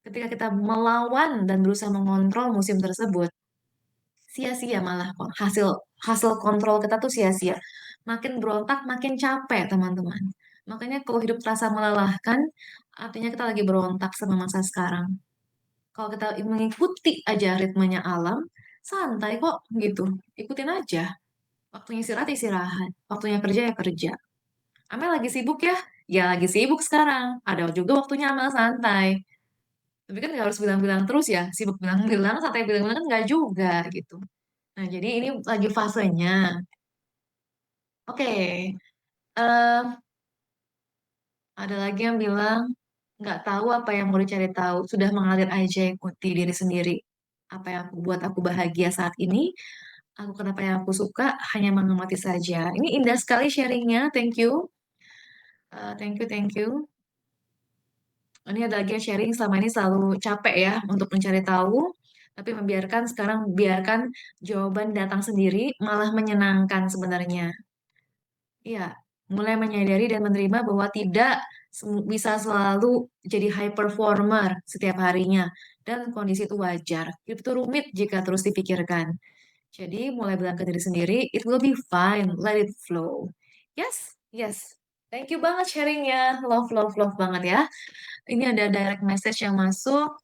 Ketika kita melawan dan berusaha mengontrol musim tersebut, sia-sia malah kok. Hasil hasil kontrol kita tuh sia-sia. Makin berontak, makin capek, teman-teman. Makanya kalau hidup terasa melelahkan, artinya kita lagi berontak sama masa sekarang. Kalau kita mengikuti aja ritmenya alam, santai kok gitu. Ikutin aja. Waktunya istirahat, istirahat. Waktunya kerja, ya kerja. Amel lagi sibuk ya? Ya lagi sibuk sekarang. Ada juga waktunya Amel santai. Tapi kan nggak harus bilang-bilang terus ya, sibuk bilang-bilang, santai bilang-bilang kan nggak juga gitu. Nah, jadi ini lagi fasenya. Oke, eh, ada lagi yang bilang nggak tahu apa yang mau dicari tahu, sudah mengalir aja ikuti diri sendiri. Apa yang aku buat aku bahagia saat ini, aku kenapa yang aku suka, hanya mengamati saja. Ini indah sekali sharingnya, thank you. Thank you, thank you. Ini ada lagi yang sharing selama ini selalu capek ya untuk mencari tahu, tapi membiarkan sekarang biarkan jawaban datang sendiri malah menyenangkan sebenarnya. Iya, mulai menyadari dan menerima bahwa tidak bisa selalu jadi high performer setiap harinya dan kondisi itu wajar. Itu rumit jika terus dipikirkan. Jadi mulai bilang ke diri sendiri, it will be fine, let it flow. Yes, yes. Thank you banget sharingnya. Love, love, love banget ya. Ini ada direct message yang masuk.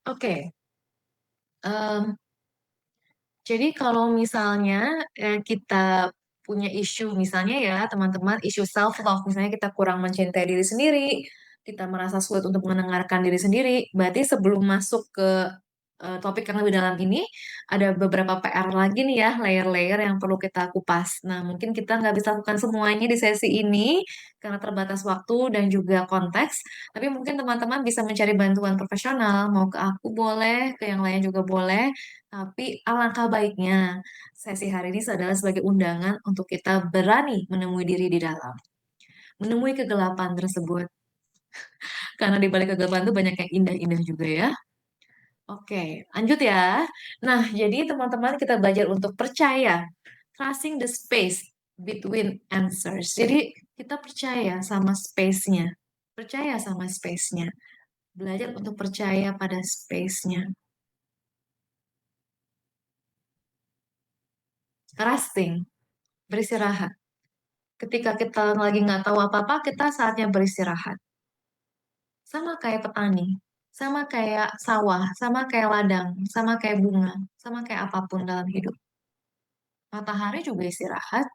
Oke, em, jadi kalau misalnya kita punya isu, misalnya ya teman-teman, isu self love, misalnya kita kurang mencintai diri sendiri, kita merasa sulit untuk mendengarkan diri sendiri, berarti sebelum masuk ke topik yang lebih dalam ini, ada beberapa PR lagi nih ya, layer-layer yang perlu kita kupas. Nah, mungkin kita nggak bisa lakukan semuanya di sesi ini karena terbatas waktu dan juga konteks, tapi mungkin teman-teman bisa mencari bantuan profesional, mau ke aku boleh, ke yang lain juga boleh, tapi alangkah baiknya sesi hari ini adalah sebagai undangan untuk kita berani menemui diri di dalam, menemui kegelapan tersebut. Karena di balik kegelapan itu banyak yang indah-indah juga ya. Oke, lanjut ya. Nah, jadi teman-teman kita belajar untuk percaya, trusting the space between answers. Jadi kita percaya sama space-nya, percaya sama space-nya, belajar untuk percaya pada space-nya. Resting, beristirahat. Ketika kita lagi nggak tahu apa-apa, kita saatnya beristirahat. Sama kayak petani, sama kayak sawah, sama kayak ladang, sama kayak bunga, sama kayak apapun dalam hidup. Matahari juga istirahat.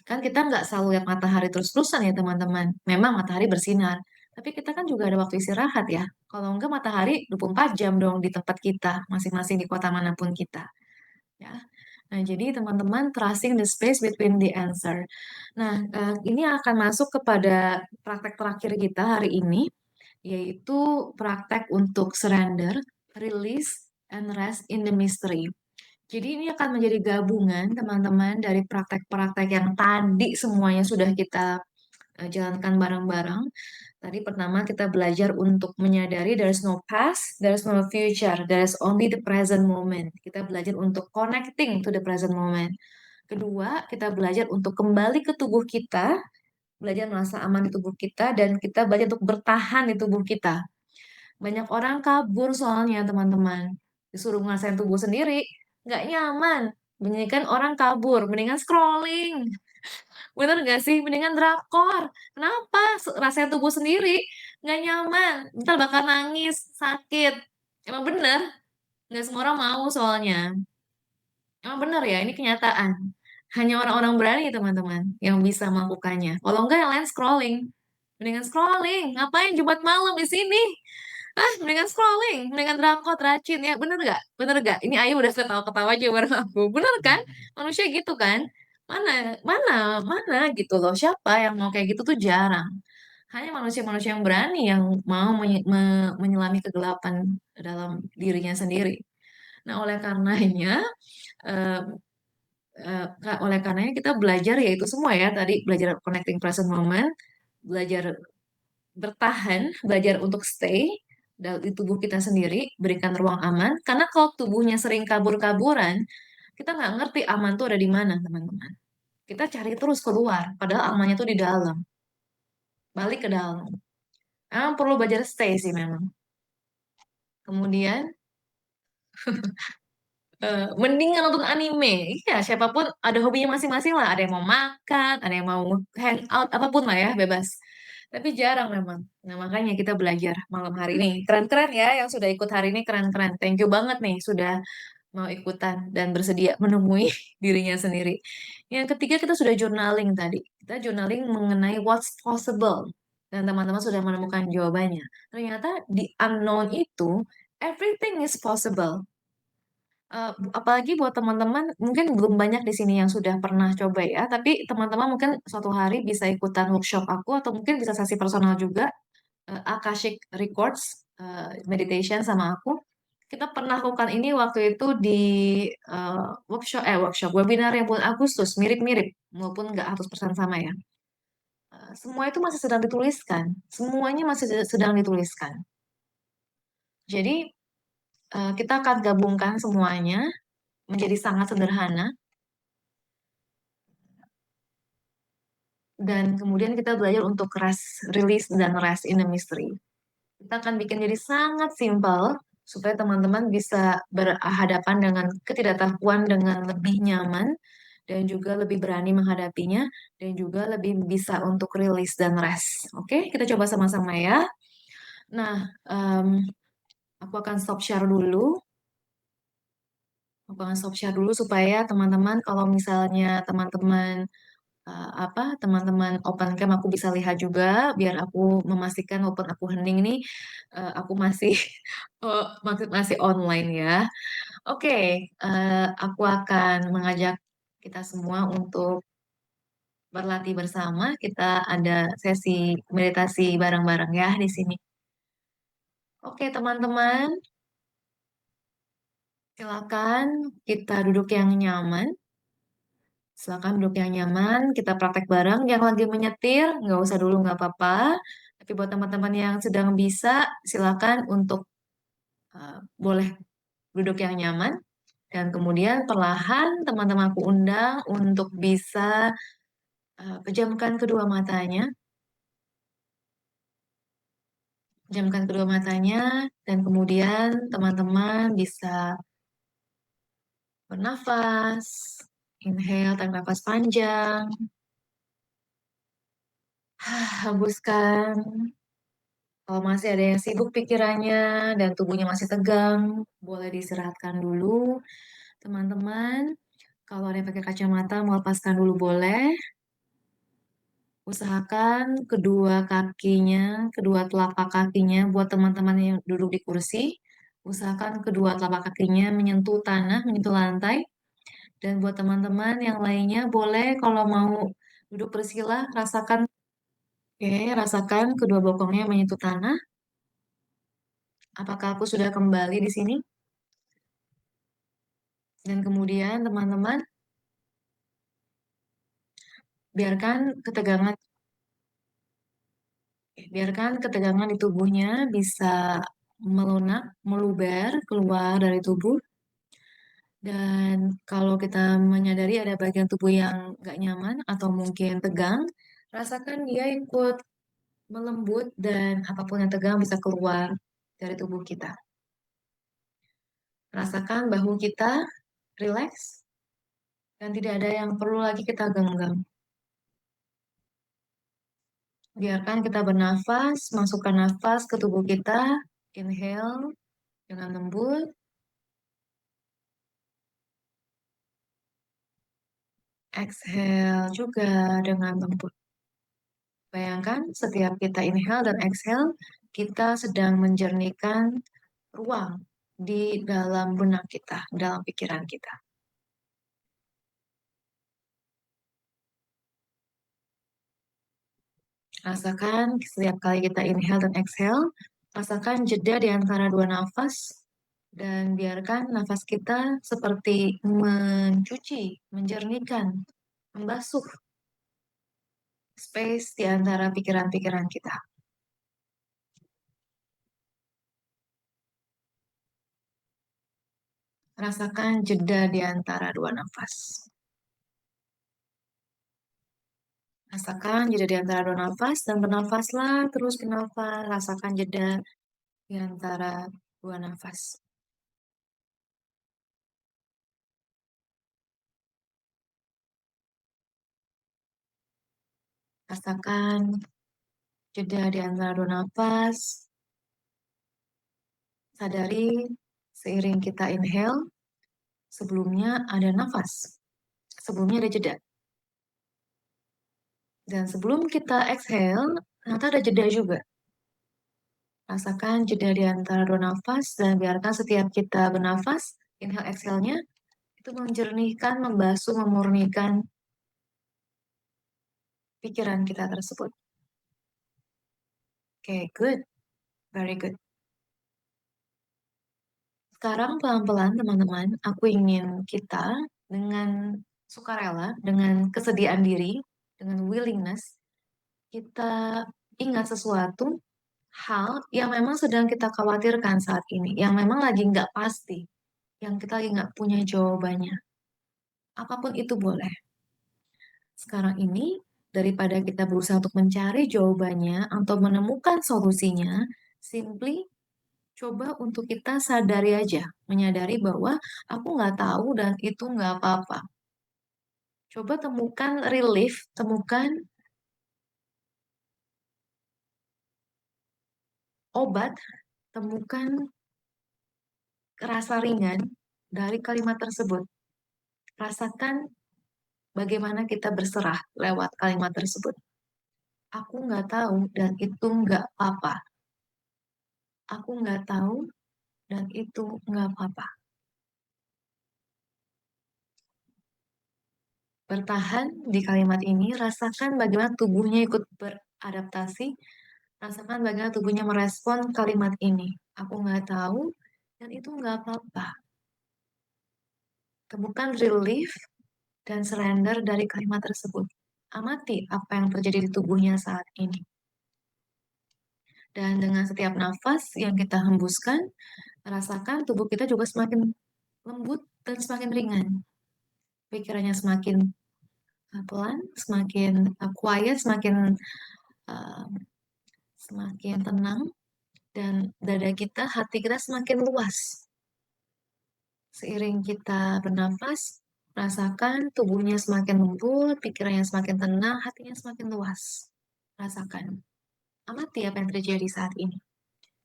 Kan kita nggak selalu lihat matahari terus-terusan ya teman-teman. Memang matahari bersinar. Tapi kita kan juga ada waktu istirahat ya. Kalau enggak matahari 24 jam dong di tempat kita, masing-masing di kota manapun kita. Ya. Nah, jadi teman-teman trusting the space between the answer. Nah, ini akan masuk kepada praktek terakhir kita hari ini, yaitu praktek untuk surrender, release, and rest in the mystery. Jadi ini akan menjadi gabungan teman-teman dari praktek-praktek yang tadi semuanya sudah kita jalankan bareng-bareng. Tadi pertama kita belajar untuk menyadari there's no past, there's no future, there's only the present moment. Kita belajar untuk connecting to the present moment. Kedua, kita belajar untuk kembali ke tubuh kita, belajar merasa aman di tubuh kita, dan kita belajar untuk bertahan di tubuh kita. Banyak orang kabur soalnya teman-teman. Disuruh ngerasain tubuh sendiri, nggak nyaman. Mendingan orang kabur, mendingan scrolling. Bener nggak sih? Mendingan drakor. Kenapa? Rasain tubuh sendiri, nggak nyaman. Ntar bakal nangis, sakit. Emang bener, nggak semua orang mau soalnya. Emang bener ya, ini kenyataan. Hanya orang-orang berani teman-teman yang bisa melakukannya. Kalau enggak yang lain scrolling. Mendingan scrolling. Ngapain Jumat malam di sini? Mendingan scrolling, mendingan drakor, racin ya. Bener gak? Bener gak? Ini Ayu udah ketawa-ketawa aja bareng aku. Bener kan? Manusia gitu kan? Mana, mana gitu loh. Siapa yang mau kayak gitu tuh jarang. Hanya manusia-manusia yang berani yang mau menyelami kegelapan dalam dirinya sendiri. Nah, eh, oleh karenanya kita belajar yaitu semua ya tadi, belajar connecting present moment, belajar bertahan, belajar untuk stay di tubuh kita sendiri, berikan ruang aman. Karena kalau tubuhnya sering kabur-kaburan, kita nggak ngerti aman tuh ada di mana, teman-teman. Kita cari terus keluar, padahal amannya tuh di dalam. Balik ke dalam. Perlu belajar stay sih memang. Kemudian, mendingan nonton anime. Iya, siapapun ada hobinya masing-masing lah. Ada yang mau makan, ada yang mau hangout, apapun lah ya, bebas. Tapi jarang memang. Nah, makanya kita belajar malam hari ini. Keren-keren ya yang sudah ikut hari ini, keren-keren. Thank you banget nih sudah mau ikutan dan bersedia menemui dirinya sendiri. Yang ketiga, kita sudah journaling tadi. Kita journaling mengenai what's possible. Dan teman-teman sudah menemukan jawabannya. Ternyata di unknown itu, everything is possible. Apalagi buat teman-teman, mungkin belum banyak di sini yang sudah pernah coba ya, tapi teman-teman mungkin suatu hari bisa ikutan workshop aku, atau mungkin bisa sesi personal juga, Akashic Records, meditation sama aku. Kita pernah lakukan ini waktu itu di workshop, webinar yang bulan Agustus, mirip-mirip, walaupun nggak 100% sama ya. Semua itu masih sedang dituliskan, semuanya masih sedang dituliskan. Jadi, kita akan gabungkan semuanya menjadi sangat sederhana, dan kemudian kita belajar untuk rest, release, dan rest in the mystery. Kita akan bikin jadi sangat simpel supaya teman-teman bisa berhadapan dengan ketidaktahuan dengan lebih nyaman dan juga lebih berani menghadapinya dan juga lebih bisa untuk release dan rest. Oke, kita coba sama-sama ya. Nah, aku akan stop share dulu. Aku akan stop share dulu supaya teman-teman, kalau misalnya teman-teman teman-teman open cam, aku bisa lihat juga, biar aku memastikan walaupun aku hening nih, aku masih masih online ya. Oke, aku akan mengajak kita semua untuk berlatih bersama. Kita ada sesi meditasi bareng-bareng ya di sini. Oke, teman-teman, silakan kita duduk yang nyaman. Silakan duduk yang nyaman, kita praktek bareng. Yang lagi menyetir, nggak usah dulu, nggak apa-apa. Tapi buat teman-teman yang sedang bisa, silakan untuk boleh duduk yang nyaman. Dan kemudian perlahan teman-teman aku undang untuk bisa pejamkan kedua matanya. Pejamkan kedua matanya, dan kemudian teman-teman bisa bernafas. Inhale, tarik nafas panjang. Hembuskan. Kalau masih ada yang sibuk pikirannya dan tubuhnya masih tegang, boleh diistirahatkan dulu. Teman-teman, kalau ada yang pakai kacamata, mau lepaskan dulu boleh. Usahakan kedua kakinya, kedua telapak kakinya, buat teman-teman yang duduk di kursi, usahakan kedua telapak kakinya menyentuh tanah, menyentuh lantai. Dan buat teman-teman yang lainnya, boleh kalau mau duduk bersila, rasakan, oke, rasakan kedua bokongnya menyentuh tanah. Apakah aku sudah kembali di sini? Dan kemudian teman-teman, biarkan ketegangan biarkan ketegangan di tubuhnya bisa melunak, meluber keluar dari tubuh. Dan kalau kita menyadari ada bagian tubuh yang nggak nyaman atau mungkin tegang, Rasakan dia ikut melembut dan apapun yang tegang bisa keluar dari tubuh kita. Rasakan bahu kita rileks dan tidak ada yang perlu lagi kita genggam. Biarkan kita bernafas, masukkan nafas ke tubuh kita, inhale dengan lembut, exhale juga dengan lembut. Bayangkan setiap kita inhale dan exhale, kita sedang menjernihkan ruang di dalam benak kita, dalam pikiran kita. Rasakan setiap kali kita inhale dan exhale, rasakan jeda di antara dua nafas, dan biarkan nafas kita seperti mencuci, menjernihkan, membasuh space di antara pikiran-pikiran kita. Rasakan jeda di antara dua nafas. Rasakan jeda di antara dua nafas dan bernafaslah terus bernafas. Rasakan jeda di antara dua nafas. Rasakan jeda di antara dua nafas. Sadari seiring kita inhale, sebelumnya ada nafas. Sebelumnya ada jeda. Dan sebelum kita exhale, ternyata ada jeda juga. Rasakan jeda di antara dua nafas dan biarkan setiap kita bernafas, inhale exhale-nya itu menjernihkan, membasuh, memurnikan pikiran kita tersebut. Oke, good. Very good. Sekarang pelan-pelan teman-teman, aku ingin kita dengan sukarela, dengan kesediaan diri, dengan willingness, kita ingat sesuatu hal yang memang sedang kita khawatirkan saat ini, yang memang lagi nggak pasti, yang kita lagi nggak punya jawabannya. Apapun itu boleh. Sekarang ini, daripada kita berusaha untuk mencari jawabannya atau menemukan solusinya, simply coba untuk kita sadari aja, menyadari bahwa aku nggak tahu dan itu nggak apa-apa. Coba temukan relief, temukan obat, temukan rasa ringan dari kalimat tersebut. Rasakan bagaimana kita berserah lewat kalimat tersebut. Aku nggak tahu dan itu nggak apa-apa. Aku nggak tahu dan itu nggak apa-apa. Bertahan di kalimat ini, rasakan bagaimana tubuhnya ikut beradaptasi, rasakan bagaimana tubuhnya merespon kalimat ini. Aku nggak tahu dan itu nggak apa-apa. Temukan relief dan surrender dari kalimat tersebut. Amati apa yang terjadi di tubuhnya saat ini. Dan dengan setiap nafas yang kita hembuskan, rasakan tubuh kita juga semakin lembut dan semakin ringan. Pikirannya semakin pelan, semakin quiet, uh, semakin tenang, dan dada kita, hati kita semakin luas. Seiring kita bernafas, rasakan tubuhnya semakin lembut, pikirannya semakin tenang, hatinya semakin luas. Rasakan. Amati apa yang terjadi saat ini.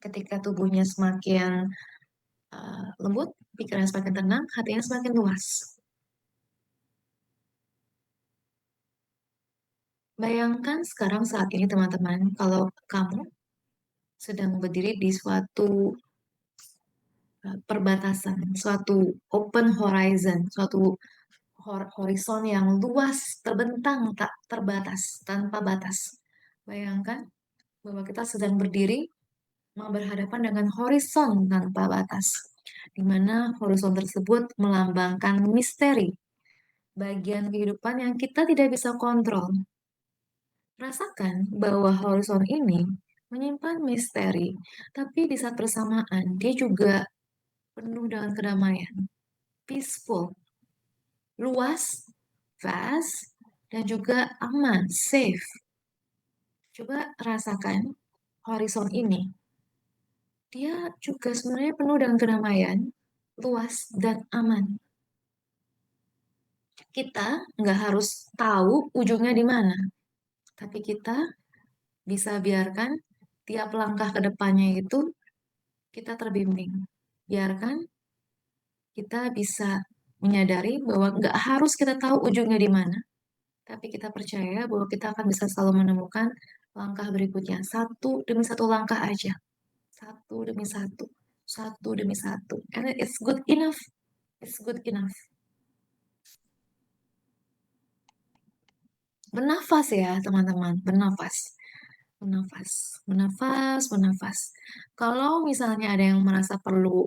Ketika tubuhnya semakin lembut, pikirannya semakin tenang, hatinya semakin luas. Bayangkan sekarang saat ini teman-teman, kalau kamu sedang berdiri di suatu perbatasan, suatu open horizon, suatu horizon yang luas, terbentang, tak terbatas, tanpa batas. Bayangkan bahwa kita sedang berdiri berhadapan dengan horizon tanpa batas, di mana horizon tersebut melambangkan misteri, bagian kehidupan yang kita tidak bisa kontrol. Rasakan bahwa horizon ini menyimpan misteri, tapi di saat bersamaan dia juga penuh dengan kedamaian, peaceful, luas, vast, dan juga aman, safe. Coba rasakan horizon ini. Dia juga sebenarnya penuh dengan kedamaian, luas, dan aman. Kita nggak harus tahu ujungnya di mana, tapi kita bisa biarkan tiap langkah ke depannya itu kita terbimbing. Biarkan kita bisa menyadari bahwa nggak harus kita tahu ujungnya di mana, tapi kita percaya bahwa kita akan bisa selalu menemukan langkah berikutnya. Satu demi satu langkah aja. Satu demi satu. Satu demi satu. And it's good enough. It's good enough. Bernafas ya, teman-teman. Bernafas. Bernafas. Bernafas, bernafas. Kalau misalnya ada yang merasa perlu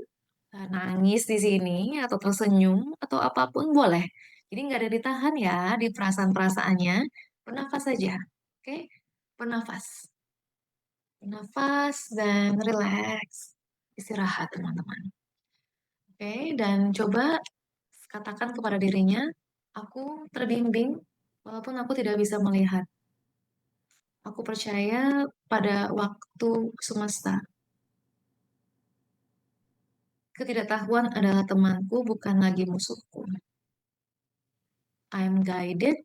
nangis di sini, atau tersenyum, atau apapun boleh. Jadi nggak ada ditahan ya di perasaan-perasaannya. Bernafas saja. Oke? Bernafas. Bernafas dan relax. Istirahat, teman-teman. Oke, dan coba katakan kepada dirinya, aku terbimbing walaupun aku tidak bisa melihat. Aku percaya pada waktu semesta. Ketidaktahuan adalah temanku, bukan lagi musuhku. I am guided,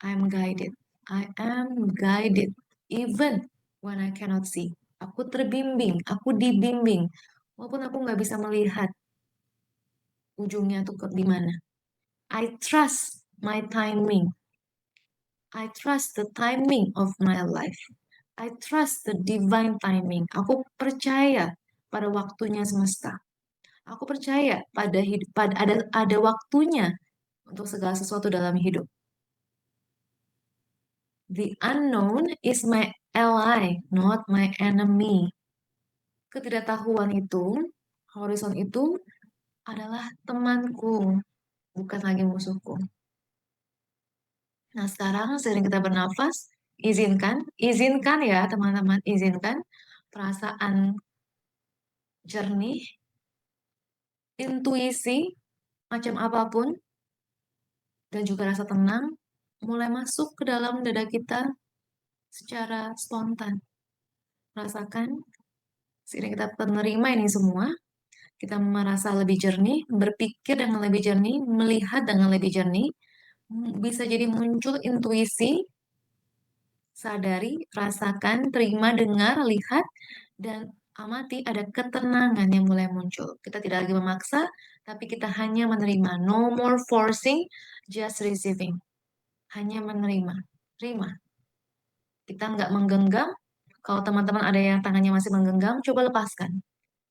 I am guided, I am guided, even when I cannot see. Aku terbimbing, aku dibimbing, walaupun aku nggak bisa melihat ujungnya tuh di mana. I trust my timing. I trust the timing of my life. I trust the divine timing. Aku percaya pada waktunya semesta. Aku percaya pada hidup, ada waktunya untuk segala sesuatu dalam hidup. The unknown is my ally, not my enemy. Ketidaktahuan itu, horizon itu adalah temanku, bukan lagi musuhku. Nah, sekarang sering kita bernafas, izinkan ya teman-teman, izinkan perasaan jernih, intuisi, macam apapun, dan juga rasa tenang, mulai masuk ke dalam dada kita secara spontan. Rasakan, sering kita menerima ini semua, kita merasa lebih jernih, berpikir dengan lebih jernih, melihat dengan lebih jernih, bisa jadi muncul intuisi, sadari, rasakan, terima, dengar, lihat, dan amati ada ketenangan yang mulai muncul. Kita tidak lagi memaksa, tapi kita hanya menerima. No more forcing, just receiving. Hanya menerima. Terima. Kita nggak menggenggam. Kalau teman-teman ada yang tangannya masih menggenggam, coba lepaskan.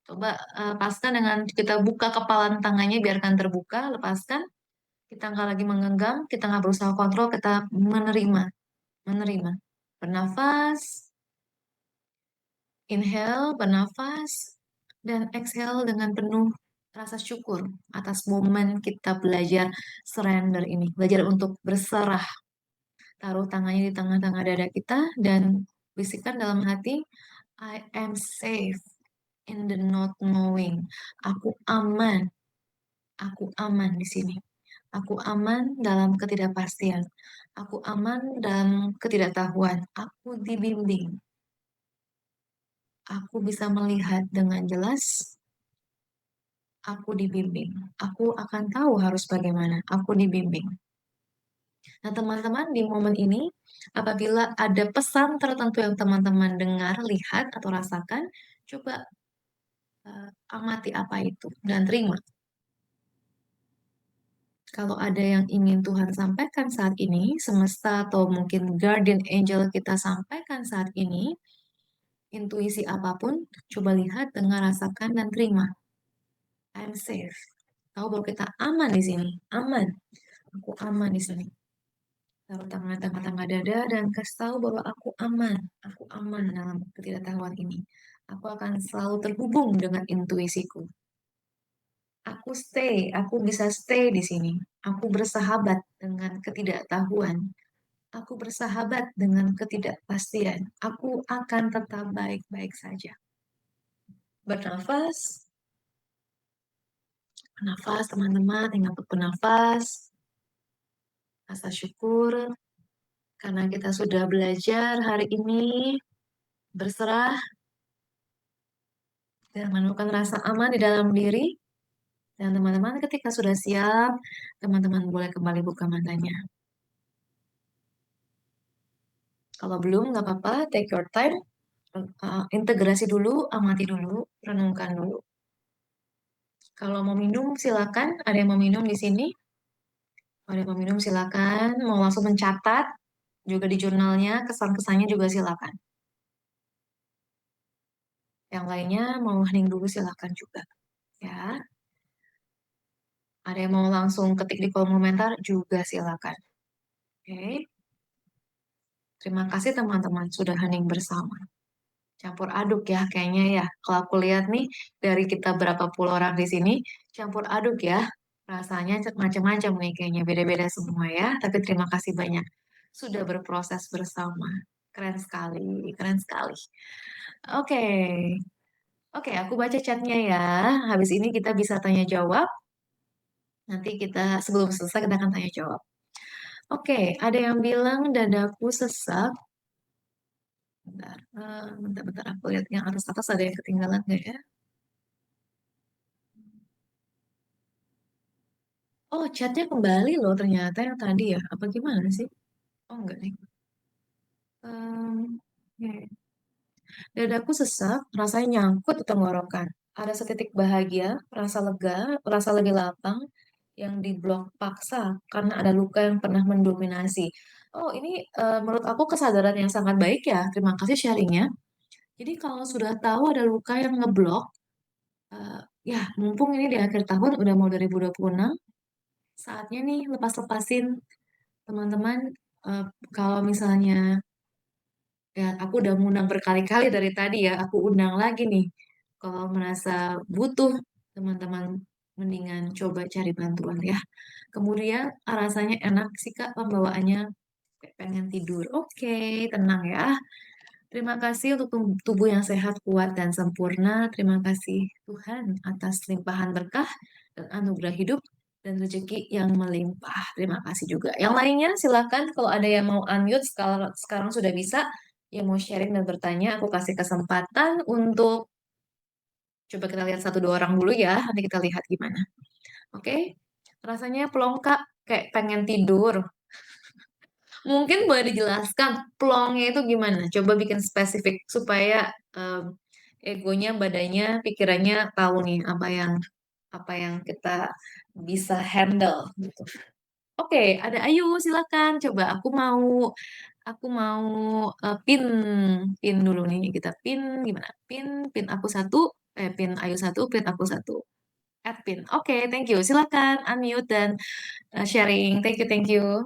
Coba lepaskan dengan kita buka kepalan tangannya, biarkan terbuka, lepaskan. Kita nggak lagi menggenggam, kita nggak berusaha kontrol, kita menerima. Menerima. Bernafas, inhale, bernafas, dan exhale dengan penuh rasa syukur atas momen kita belajar surrender ini. Belajar untuk berserah. Taruh tangannya di tengah-tengah dada kita dan bisikan dalam hati, I am safe in the not knowing. Aku aman. Aku aman di sini. Aku aman dalam ketidakpastian. Aku aman dalam ketidaktahuan. Aku dibimbing. Aku bisa melihat dengan jelas. Aku dibimbing. Aku akan tahu harus bagaimana. Aku dibimbing. Nah, teman-teman, di momen ini, apabila ada pesan tertentu yang teman-teman dengar, lihat, atau rasakan, coba amati apa itu dan terima. Kalau ada yang ingin Tuhan sampaikan saat ini, semesta atau mungkin guardian angel kita sampaikan saat ini, intuisi apapun, coba lihat, dengar, rasakan, dan terima. I'm safe. Tahu bahwa kita aman di sini, aman. Aku aman di sini. Taruh tangan tengah-tengah dada dan kasih tahu bahwa aku aman. Aku aman dalam ketidaktahuan ini. Aku akan selalu terhubung dengan intuisiku. Aku bisa stay di sini. Aku bersahabat dengan ketidaktahuan. Aku bersahabat dengan ketidakpastian. Aku akan tetap baik-baik saja. Bernafas, bernafas teman-teman, ingat untuk bernafas. Rasa syukur, karena kita sudah belajar hari ini berserah dan menemukan rasa aman di dalam diri. Dan teman-teman ketika sudah siap, teman-teman boleh kembali buka matanya. Kalau belum, nggak apa-apa, take your time. Integrasi dulu, amati dulu, renungkan dulu. Kalau mau minum, silakan. Ada yang mau minum di sini? Ada yang mau minum, silakan. Mau langsung mencatat, juga di jurnalnya, kesan-kesannya juga silakan. Yang lainnya mau hening dulu, silakan juga. Ya, ada yang mau langsung ketik di kolom komentar, juga silakan. Oke, terima kasih teman-teman sudah hening bersama. Campur aduk ya kayaknya ya. Kalau aku lihat nih dari kita berapa puluh orang di sini, campur aduk ya. Rasanya macam-macam nih kayaknya beda-beda semua ya. Tapi terima kasih banyak sudah berproses bersama. Keren sekali, keren sekali. Oke, oke, aku baca chatnya ya. Habis ini kita bisa tanya jawab. Nanti kita sebelum selesai kita akan tanya jawab. Oke, ada yang bilang dadaku sesak. Bentar, bentar, aku lihat yang atas-atas ada yang ketinggalan nggak ya? Oh, chatnya kembali loh ternyata yang tadi ya. Apa gimana sih? Oh, enggak nih. Oke. Dadaku sesak, rasanya nyangkut di tenggorokan. Ada setitik bahagia, rasa lega, rasa lebih lapang yang diblok paksa karena ada luka yang pernah mendominasi. Oh, ini menurut aku kesadaran yang sangat baik ya. Terima kasih sharingnya. Jadi kalau sudah tahu ada luka yang ngeblok, eh, ya mumpung ini di akhir tahun udah mau 2026, saatnya nih lepas-lepasin teman-teman. eh, Kalau misalnya ya aku udah ngundang berkali-kali dari tadi ya, aku undang lagi nih. Kalau merasa butuh teman-teman mendingan coba cari bantuan ya. Kemudian rasanya enak sih Kak pembawaannya, kayak pengen tidur. Oke, tenang ya. Terima kasih untuk tubuh yang sehat, kuat, dan sempurna. Terima kasih Tuhan atas limpahan berkah dan anugerah hidup dan rezeki yang melimpah. Terima kasih juga. Yang lainnya silakan kalau ada yang mau unmute sekarang sudah bisa. Yang mau sharing dan bertanya, aku kasih kesempatan untuk coba kita lihat satu dua orang dulu ya. Nanti kita lihat gimana. Oke? Rasanya plong Kak, kayak pengen tidur. Mungkin boleh dijelaskan plongnya itu gimana? Coba bikin spesifik supaya egonya, badannya, pikirannya tahu nih apa yang kita bisa handle gitu. Oke, ada Ayu, silakan. Coba aku mau pin pin dulu nih. Kita pin gimana? Pin aku satu, pin Ayu satu, pin aku satu. Add pin. Oke, thank you. Silakan unmute dan sharing. Thank you.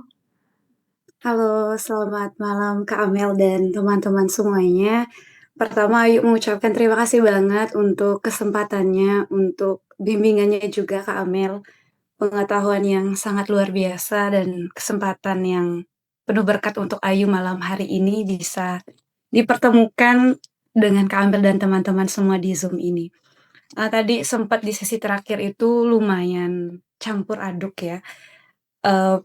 Halo, selamat malam Kak Amel dan teman-teman semuanya. Pertama, Ayu mengucapkan terima kasih banget untuk kesempatannya, untuk bimbingannya juga Kak Amel. Pengetahuan yang sangat luar biasa dan kesempatan yang penuh berkat untuk Ayu malam hari ini bisa dipertemukan dengan Kak Amel dan teman-teman semua di Zoom ini. Tadi sempat di sesi terakhir itu lumayan campur aduk ya.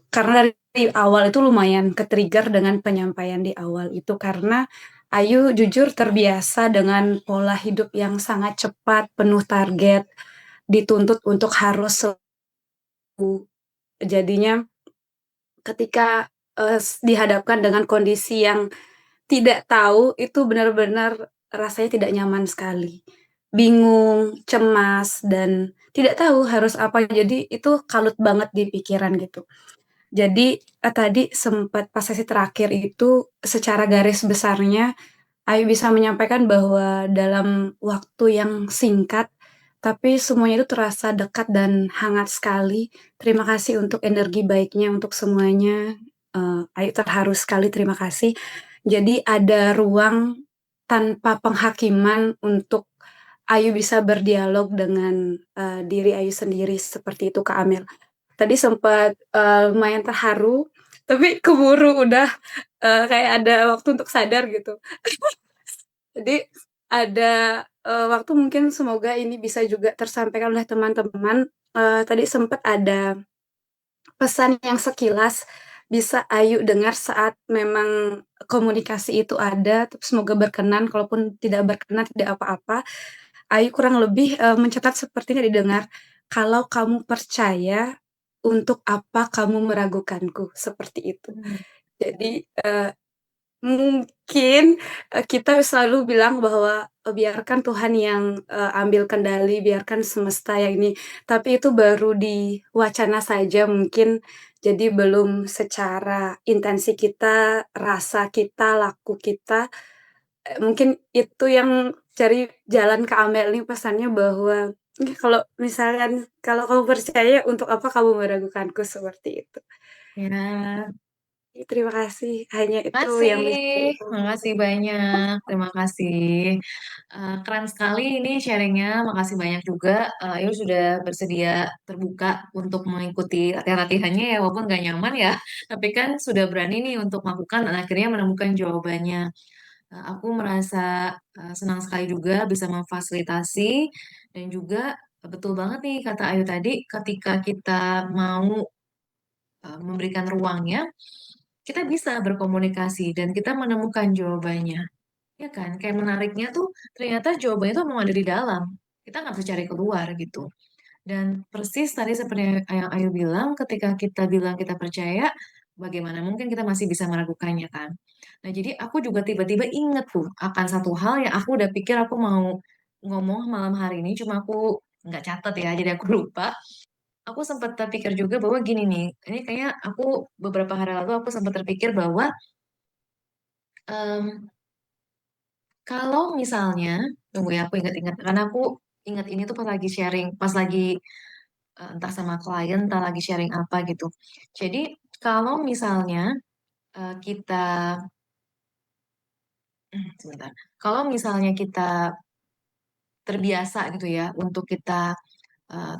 Karena dari awal itu lumayan ke-trigger dengan penyampaian di awal itu, karena Ayu jujur terbiasa dengan pola hidup yang sangat cepat, penuh target, dituntut untuk harus jadinya ketika, dihadapkan dengan kondisi yang tidak tahu, itu benar-benar rasanya tidak nyaman sekali. Bingung, cemas, dan tidak tahu harus apa, jadi itu kalut banget di pikiran gitu. Jadi, tadi sempat pas sesi terakhir itu secara garis besarnya Ayu bisa menyampaikan bahwa dalam waktu yang singkat, tapi semuanya itu terasa dekat dan hangat sekali. Terima kasih untuk energi baiknya untuk semuanya, Ayu terharu sekali, terima kasih. Jadi ada ruang tanpa penghakiman untuk Ayu bisa berdialog dengan, diri Ayu sendiri, seperti itu Kak Amel. Tadi sempat, lumayan terharu, tapi keburu udah, kayak ada waktu untuk sadar gitu. Jadi ada, waktu mungkin semoga ini bisa juga tersampaikan oleh teman-teman, tadi sempat ada pesan yang sekilas bisa Ayu dengar saat memang komunikasi itu ada, semoga berkenan, kalaupun tidak berkenan tidak apa-apa. Ayu kurang lebih, mencatat seperti ini didengar, "Kalau kamu percaya, untuk apa kamu meragukanku?" Seperti itu. Hmm. Jadi, mungkin, kita selalu bilang bahwa, biarkan Tuhan yang, ambil kendali, biarkan semesta yang ini, tapi itu baru di wacana saja mungkin, jadi belum secara intensi kita, rasa kita, laku kita, mungkin itu yang cari jalan ke Amel nih pesannya bahwa, kalau misalkan kalau kamu percaya, untuk apa kamu meragukanku, seperti itu. Ya, Terima kasih, hanya itu makasih, yang bisa aku makasih banyak, terima kasih. Keren sekali ini sharingnya, makasih banyak juga. Ayu sudah bersedia terbuka untuk mengikuti latihan-latihannya ya, walaupun nggak nyaman ya, tapi kan sudah berani nih untuk melakukan dan akhirnya menemukan jawabannya. Aku merasa senang sekali juga bisa memfasilitasi dan juga betul banget nih kata Ayu tadi, ketika kita mau memberikan ruangnya, kita bisa berkomunikasi dan kita menemukan jawabannya. Ya kan? Kayak menariknya tuh ternyata jawabannya tuh mau ada di dalam. Kita nggak bisa cari keluar gitu. Dan persis tadi seperti yang Ayu bilang, ketika kita bilang kita percaya, bagaimana mungkin kita masih bisa meragukannya kan? Nah, jadi aku juga tiba-tiba inget tuh akan satu hal yang aku udah pikir aku mau ngomong malam hari ini, cuma aku nggak catat ya, jadi aku lupa. Aku sempat terpikir juga bahwa gini nih, ini kayaknya aku beberapa hari lalu aku sempat terpikir bahwa em, kalau misalnya, tunggu ya aku ingat-ingat, karena aku ingat ini tuh pas lagi sharing, pas lagi entah sama klien, entah lagi sharing apa gitu. Jadi kalau misalnya kita, sebentar, kalau misalnya kita terbiasa gitu ya untuk kita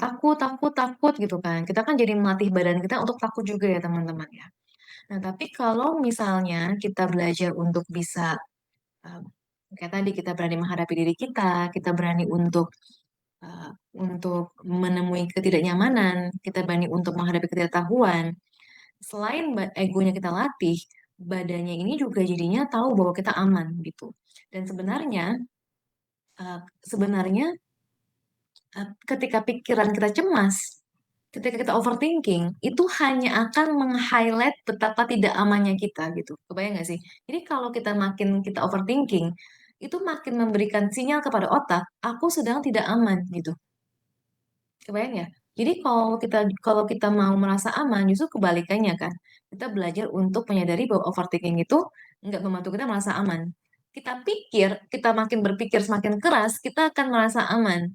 takut, takut, takut gitu kan, kita kan jadi melatih badan kita untuk takut juga ya teman-teman ya. Nah tapi kalau misalnya kita belajar untuk bisa eh, kayak tadi kita berani menghadapi diri kita berani eh, untuk menemui ketidaknyamanan, kita berani untuk menghadapi ketidaktahuan. Selain egonya kita latih, badannya ini juga jadinya tahu bahwa kita aman gitu. Dan sebenarnya ketika pikiran kita cemas, ketika kita overthinking, itu hanya akan meng-highlight betapa tidak amannya kita gitu. Kebayang nggak sih? Jadi kalau kita overthinking, itu makin memberikan sinyal kepada otak, aku sedang tidak aman gitu. Kebayang ya? Jadi kalau kita mau merasa aman, justru kebalikannya kan. Kita belajar untuk menyadari bahwa overthinking itu nggak membantu kita merasa aman. Kita makin berpikir semakin keras, kita akan merasa aman.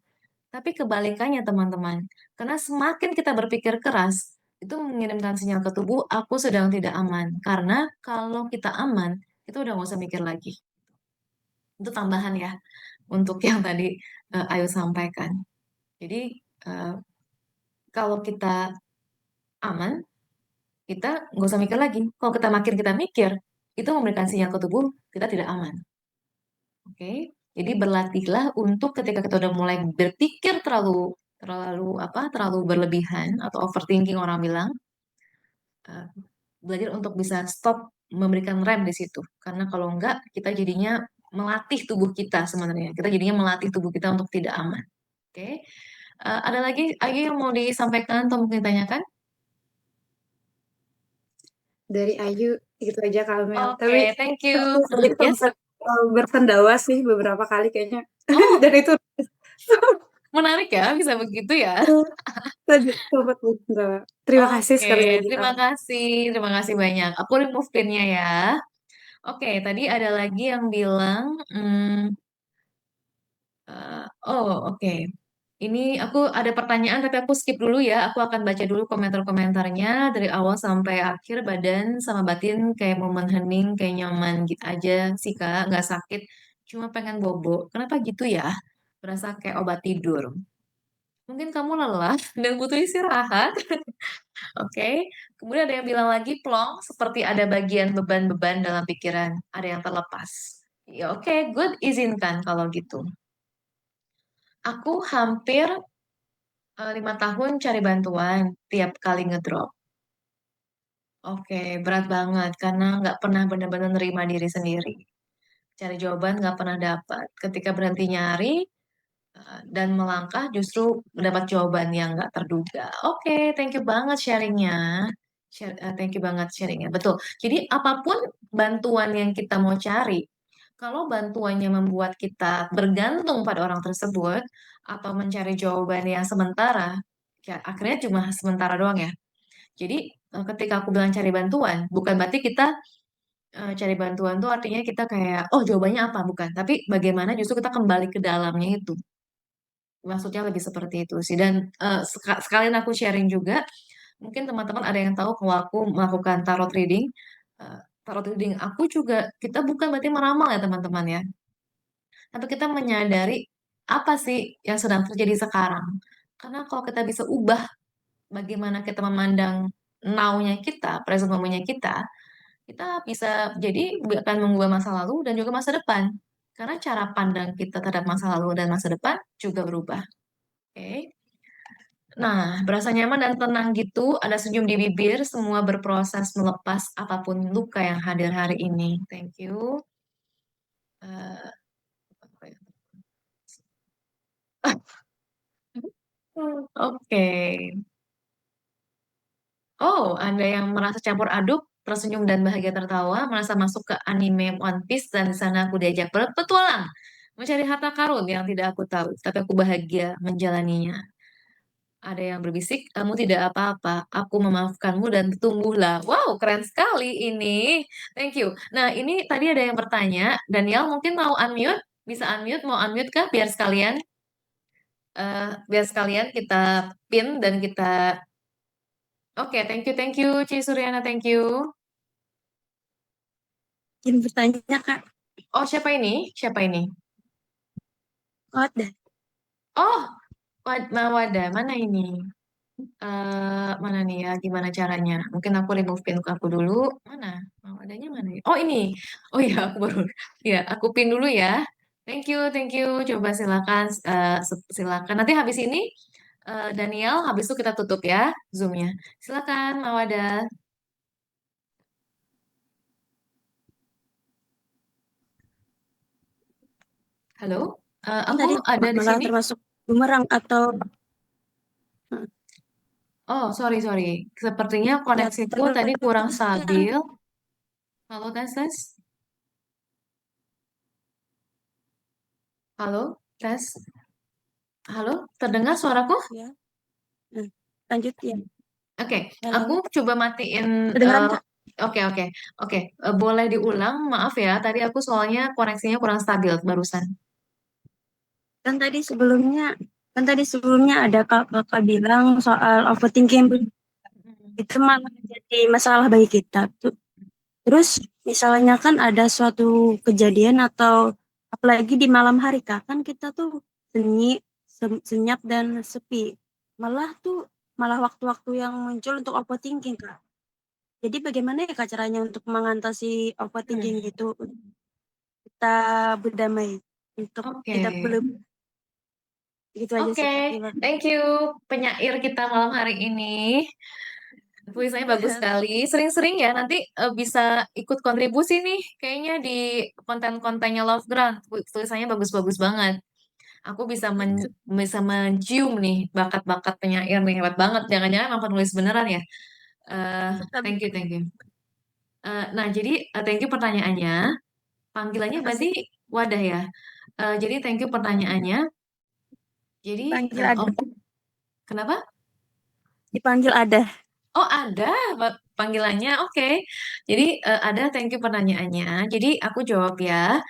Tapi kebalikannya teman-teman. Karena semakin kita berpikir keras, itu mengirimkan sinyal ke tubuh, aku sedang tidak aman. Karena kalau kita aman, itu udah nggak usah mikir lagi. Itu tambahan ya untuk yang tadi Ayu sampaikan. Jadi eh, kalau kita aman, kita nggak usah mikir lagi. Kalau kita mikir, itu memberikan sinyal ke tubuh kita tidak aman. Oke, jadi berlatihlah untuk ketika kita udah mulai berpikir terlalu terlalu terlalu berlebihan atau overthinking orang bilang, eh, belajar untuk bisa stop memberikan rem di situ. Karena kalau enggak, kita jadinya melatih tubuh kita sebenarnya. Kita jadinya melatih tubuh kita untuk tidak aman. Oke, ada lagi Ayu yang mau disampaikan atau mungkin ditanyakan? Dari Ayu, gitu aja Kak Mel. Tapi Oke, thank you. aku tadi Yes. sempat, berpendawa sih beberapa kali kayaknya, Oh, dan itu menarik ya, bisa begitu ya. tadi sempat berpendawa. Terima kasih Oke, sekali lagi Kak. terima kasih banyak. Aku remove pinnya ya. Oke, tadi ada lagi yang bilang, oh oke. Ini aku ada pertanyaan tapi aku skip dulu ya. Aku akan baca dulu komentar-komentarnya dari awal sampai akhir. Badan sama batin kayak momen hening, kayak nyaman gitu aja sih Kak, nggak sakit. Cuma pengen bobo. Kenapa gitu ya? Berasa kayak obat tidur. Mungkin kamu lelah dan butuh istirahat. Oke. Kemudian ada yang bilang lagi plong seperti ada bagian beban-beban dalam pikiran, ada yang terlepas. Ya oke, good izinkan kalau gitu. Aku hampir 5 tahun cari bantuan tiap kali ngedrop. Oke, berat banget karena nggak pernah benar-benar nerima diri sendiri. Cari jawaban nggak pernah dapat. Ketika berhenti nyari dan melangkah justru mendapat jawaban yang nggak terduga. Oke, thank you banget sharingnya. Thank you banget sharingnya. Betul. Jadi apapun bantuan yang kita mau cari, kalau bantuannya membuat kita bergantung pada orang tersebut atau mencari jawaban yang sementara, ya akhirnya cuma sementara doang ya. Jadi ketika aku bilang cari bantuan, bukan berarti kita cari bantuan tuh artinya kita kayak, oh jawabannya apa? Bukan. Tapi bagaimana justru kita kembali ke dalamnya itu. Maksudnya lebih seperti itu sih. Dan sekalian aku sharing juga, mungkin teman-teman ada yang tahu kalau aku melakukan tarot reading. Tarot reading aku juga, kita bukan berarti meramal ya teman-teman ya. Tapi kita menyadari apa sih yang sedang terjadi sekarang. Karena kalau kita bisa ubah bagaimana kita memandang now-nya kita, present moment-nya kita bisa jadi akan mengubah masa lalu dan juga masa depan. Karena cara pandang kita terhadap masa lalu dan masa depan juga berubah. Oke. Nah, berasa nyaman dan tenang gitu, ada senyum di bibir, semua berproses melepas apapun luka yang hadir hari ini. Thank you. Eh, apa ya? Oke. Oh, Anda yang merasa campur aduk, tersenyum dan bahagia tertawa, merasa masuk ke anime One Piece dan di sana aku diajak berpetualang, mencari harta karun yang tidak aku tahu, tapi aku bahagia menjalaninya. Ada yang berbisik, kamu tidak apa-apa, aku memaafkanmu dan tumbuhlah. Wow, keren sekali ini. Thank you. Nah, ini tadi ada yang bertanya, Daniel mungkin mau unmute? Bisa unmute, mau unmute kah? Biar sekalian kita pin dan kita. Oke, thank you, Ci Suryana, thank you. Izin bertanya, Kak. Oh, siapa ini? Siapa ini? Oh, dah. Oh, Mawada, mana ini? Mana nih ya? Gimana caranya? Mungkin aku remove pin aku dulu. Mana? Mawadanya mana ya? Oh, ini. Oh iya, aku baru. Ya, aku pin dulu ya. Thank you, thank you. Coba silakan, silakan. Nanti habis ini, Daniel, habis itu kita tutup ya Zoom-nya. Silakan, Mawada. Halo, Kan aku tadi ada di malah sini. termasuk bumerang atau Oh, sorry, sorry. Sepertinya ya koneksiku tadi kurang teruskan. stabil. Halo, tes, tes. Halo, tes. Halo, terdengar suaraku? Ya. Nah, lanjut ya. Oke, aku Halo. coba matiin. Kedengeran, eh, Kak? Oke, oke, oke. Boleh diulang? Maaf ya, tadi aku soalnya koneksinya kurang stabil barusan. Kan tadi sebelumnya ada Kakak bilang soal overthinking itu malah jadi masalah bagi kita. Terus misalnya kan ada suatu kejadian atau apalagi di malam hari Kak, kan kita tuh senyap dan sepi. Malah waktu-waktu yang muncul untuk overthinking Kak. Jadi bagaimana ya Kak caranya untuk mengatasi overthinking Hmm, gitu? Kita berdamai untuk Oke, tidak belum gitu aja oke. sih Kak. Terima Thank you penyair kita malam hari ini. Tulisannya bagus kasih. sekali. Sering-sering ya nanti bisa ikut kontribusi nih. Kayaknya di konten-kontennya Love Grant. Tulisannya bagus-bagus banget. Aku bisa mencium nih bakat-bakat penyair nih hebat banget. Jangan-jangan emang penulis beneran ya. Eh, thank you, thank you. Nah, jadi thank you pertanyaannya. Panggilannya Terima berarti kasih. wadah ya. Jadi thank you pertanyaannya. Jadi Dipanggil ada. kenapa? Dipanggil ada. Oh ada panggilannya. Oke. Jadi ada thank you pertanyaannya. Jadi aku jawab ya.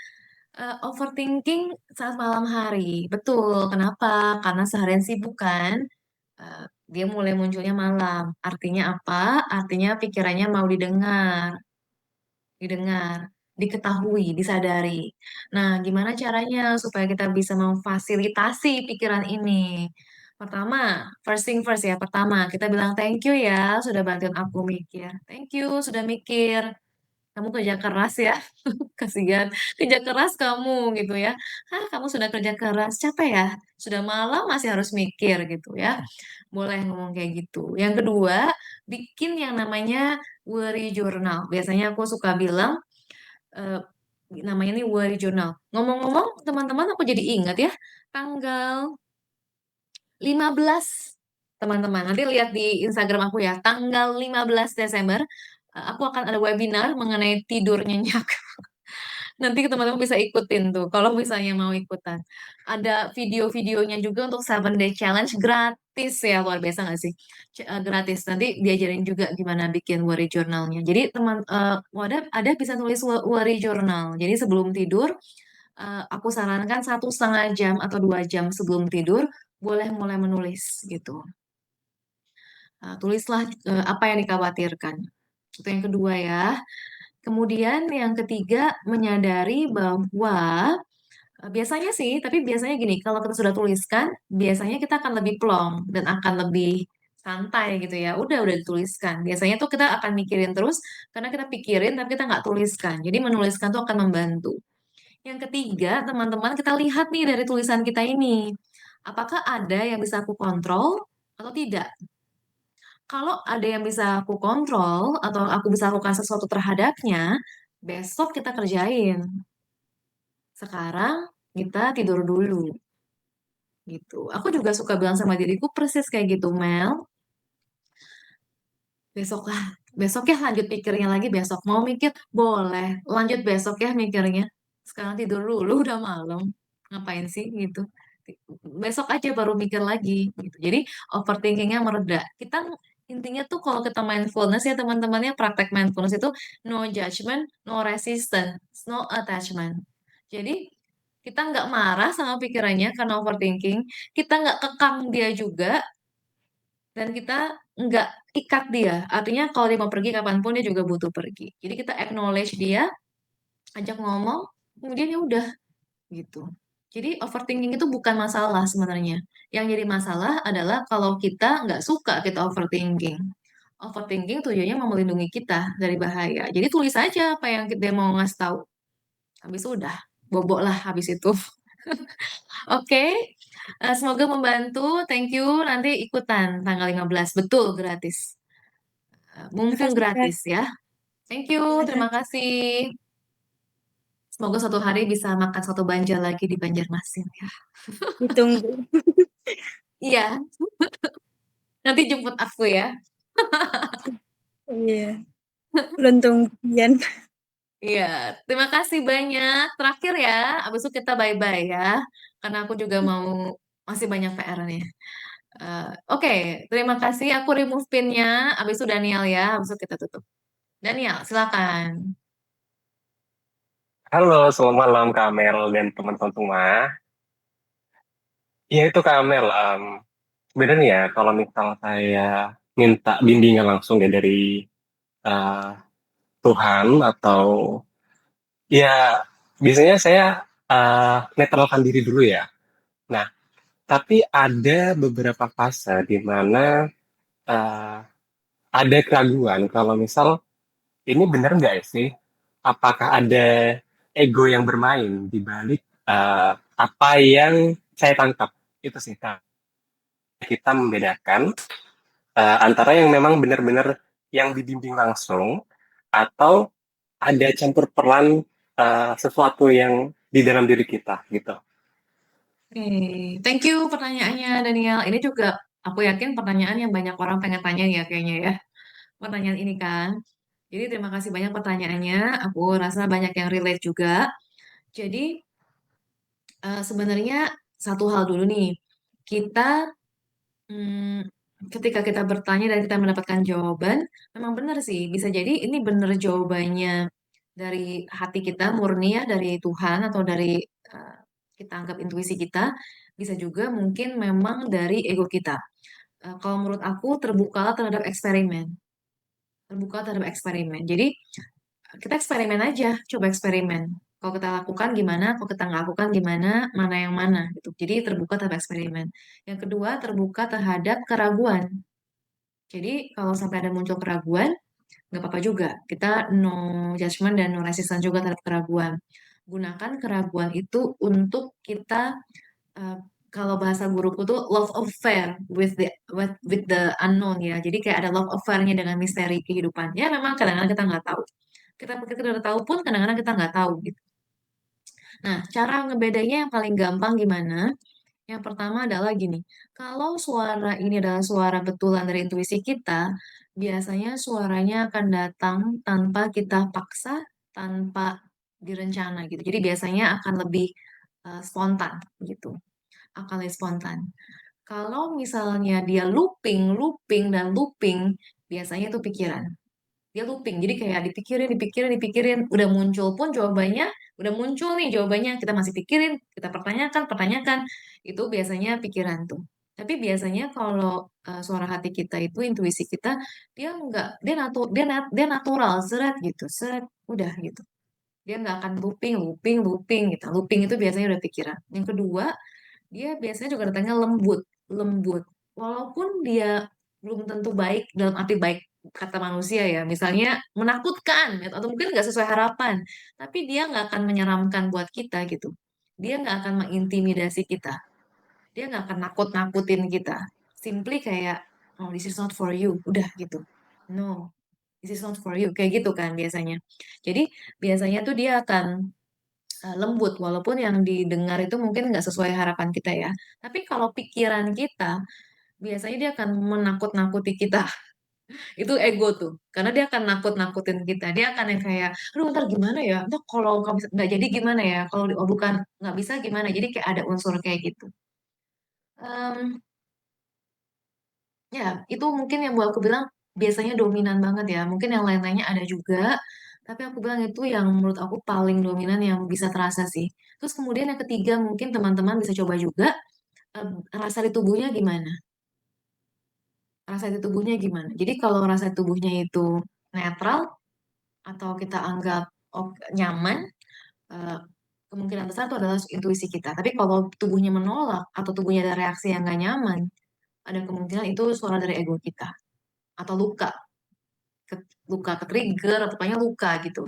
Overthinking saat malam hari. Betul. Kenapa? Karena seharian sibuk kan. Eh, dia mulai munculnya malam. Artinya apa? Artinya pikirannya mau didengar, diketahui, disadari. Nah, gimana caranya supaya kita bisa memfasilitasi pikiran ini? Pertama, first thing first ya. Pertama, kita bilang thank you ya sudah bantuin aku mikir. Thank you sudah mikir. kamu kerja keras ya, kasihan, kerja keras kamu gitu ya. Ah, kamu sudah kerja keras, capek ya, sudah malam masih harus mikir gitu ya. Boleh ngomong kayak gitu. Yang kedua, bikin yang namanya worry journal. Biasanya aku suka bilang, eh, namanya nih worry journal. Ngomong-ngomong, teman-teman, aku jadi ingat ya, tanggal 15, teman-teman. Nanti lihat di Instagram aku ya, tanggal 15 Desember, aku akan ada webinar mengenai tidur nyenyak. Nanti teman-teman bisa ikutin tuh, kalau misalnya mau ikutan. Ada video-videonya juga untuk 7 Day Challenge gratis ya, luar biasa nggak sih? Gratis. Nanti diajarin juga gimana bikin worry journalnya. Jadi teman, ada bisa tulis worry journal. Jadi sebelum tidur, aku sarankan 1,5 jam atau 2 jam sebelum tidur, boleh mulai menulis gitu. Tulislah apa yang dikhawatirkan. Itu yang kedua ya. Kemudian yang ketiga, menyadari bahwa biasanya sih, tapi biasanya gini, kalau kita sudah tuliskan, biasanya kita akan lebih plong dan akan lebih santai gitu ya. Udah dituliskan. Biasanya tuh kita akan mikirin terus karena kita pikirin tapi kita nggak tuliskan. Jadi menuliskan tuh akan membantu. Yang ketiga, teman-teman, kita lihat nih dari tulisan kita ini. Apakah ada yang bisa aku kontrol atau tidak? Kalau ada yang bisa aku kontrol atau aku bisa lakukan sesuatu terhadapnya, besok kita kerjain. Sekarang kita tidur dulu gitu. Aku juga suka bilang sama diriku persis kayak gitu, Mel. Besok lah, besok ya lanjut pikirnya lagi besok. Mau mikir? Boleh. Lanjut besok ya mikirnya. Sekarang tidur dulu, udah malam. Ngapain sih gitu? Besok aja baru mikir lagi gitu. Jadi overthinkingnya mereda. Kita intinya tuh kalau kita mindfulness ya teman-temannya praktek mindfulness itu no judgment, no resistance, no attachment. Jadi kita nggak marah sama pikirannya karena overthinking, kita nggak kekang dia juga, dan kita nggak ikat dia. Artinya kalau dia mau pergi kapanpun dia juga butuh pergi. Jadi kita acknowledge dia, ajak ngomong, kemudian ya udah gitu. Jadi overthinking itu bukan masalah sebenarnya. Yang jadi masalah adalah kalau kita nggak suka kita overthinking. Overthinking tujuannya mau melindungi kita dari bahaya. Jadi tulis aja apa yang dia mau ngasih tahu. Habis itu udah, bobok lah habis itu. Oke, semoga membantu. Thank you. Nanti ikutan tanggal 15. Betul, gratis. Terima Mumpung kasih, Kak. gratis ya. Thank you, Terima terima kasih. kasih. Semoga suatu hari bisa makan soto Banjar lagi di Banjarmasin ya. Ditunggu. Iya, nanti jemput aku ya. Iya. Belum tungguan. Iya, terima kasih banyak. Terakhir ya, abis itu kita bye-bye ya. Karena aku juga mau masih banyak PR nih. Oke, terima kasih. Aku remove pinnya. Abis itu Daniel ya. Abis itu kita tutup. Daniel, silakan. Halo, selamat malam Kak Mel dan teman-teman semua. Ya itu Kak Mel, sebenarnya ya kalau misal saya minta bimbingan langsung ya dari eh, Tuhan atau ya biasanya saya netralkan diri dulu ya. Nah, tapi ada beberapa fase di mana eh, ada keraguan kalau misal ini benar nggak sih? Apakah ada ego yang bermain di balik apa yang saya tangkap? Itu sih Kak. Kita membedakan antara yang memang benar-benar yang dibimbing langsung atau ada campur peran sesuatu yang di dalam diri kita gitu. Oke, thank you pertanyaannya Daniel. Ini juga aku yakin pertanyaan yang banyak orang pengen tanya ya kayaknya ya. Pertanyaan ini kan. Jadi terima kasih banyak pertanyaannya. Aku rasa banyak yang relate juga. Jadi sebenarnya satu hal dulu nih. Kita ketika kita bertanya dan kita mendapatkan jawaban, memang benar sih. Bisa jadi ini benar jawabannya dari hati kita murni ya, dari Tuhan atau dari eh, kita anggap intuisi kita. Bisa juga mungkin memang dari ego kita. Kalau menurut aku terbukalah terhadap eksperimen. Terbuka terhadap eksperimen. Jadi kita eksperimen aja, coba eksperimen. Kalau kita lakukan gimana, kalau kita nggak lakukan gimana, mana yang mana gitu. Jadi terbuka terhadap eksperimen. Yang kedua, terbuka terhadap keraguan. Jadi kalau sampai ada muncul keraguan, nggak apa-apa juga. Kita no judgment dan no resistance juga terhadap keraguan. Gunakan keraguan itu untuk kita, eh, kalau bahasa guruku tuh love affair with the unknown ya. Jadi kayak ada love affair-nya dengan misteri kehidupan. Ya memang kadang-kadang kita nggak tahu. Kita pikir kita udah tahu pun kadang-kadang kita nggak tahu gitu. Nah, cara ngebedanya yang paling gampang gimana? Yang pertama adalah gini, kalau suara ini adalah suara betulan dari intuisi kita, biasanya suaranya akan datang tanpa kita paksa, tanpa direncana gitu. Jadi biasanya akan lebih spontan gitu, akan lebih spontan. Kalau misalnya dia looping, looping, dan looping, biasanya itu pikiran. Dia looping, jadi kayak dipikirin, dipikirin, dipikirin, udah muncul pun jawabannya, udah muncul nih jawabannya, kita masih pikirin, kita pertanyakan, pertanyakan, itu biasanya pikiran tuh. Tapi biasanya kalau suara hati kita itu, intuisi kita, dia enggak, dia natural, seret gitu, seret, udah gitu. Dia nggak akan looping, looping, looping gitu. Looping itu biasanya udah pikiran. Yang kedua, dia biasanya juga datangnya lembut, lembut. Walaupun dia belum tentu baik dalam arti baik kata manusia ya, misalnya menakutkan gitu, atau mungkin nggak sesuai harapan, tapi dia nggak akan menyeramkan buat kita gitu. Dia nggak akan mengintimidasi kita. Dia nggak akan nakut-nakutin kita. Simply kayak, oh this is not for you, udah gitu. No, this is not for you, kayak gitu kan biasanya. Jadi biasanya tuh dia akan lembut walaupun yang didengar itu mungkin nggak sesuai harapan kita ya. Tapi kalau pikiran kita biasanya dia akan menakut-nakuti kita. Itu ego tuh. Karena dia akan nakut-nakutin kita. Dia akan yang kayak, aduh ntar gimana ya? Ntar kalau nggak jadi gimana ya? Kalau oh, bukan nggak bisa gimana? Jadi kayak ada unsur kayak gitu. Em, ya itu mungkin yang buat aku bilang biasanya dominan banget ya. Mungkin yang lain-lainnya ada juga. Tapi aku bilang itu yang menurut aku paling dominan yang bisa terasa sih. Terus kemudian yang ketiga mungkin teman-teman bisa coba juga eh, rasa di tubuhnya gimana? Rasa di tubuhnya gimana? Jadi kalau rasa di tubuhnya itu netral atau kita anggap nyaman, eh, kemungkinan besar itu adalah intuisi kita. Tapi kalau tubuhnya menolak atau tubuhnya ada reaksi yang nggak nyaman, ada kemungkinan itu suara dari ego kita atau luka, luka ke trigger atau pokoknya luka gitu.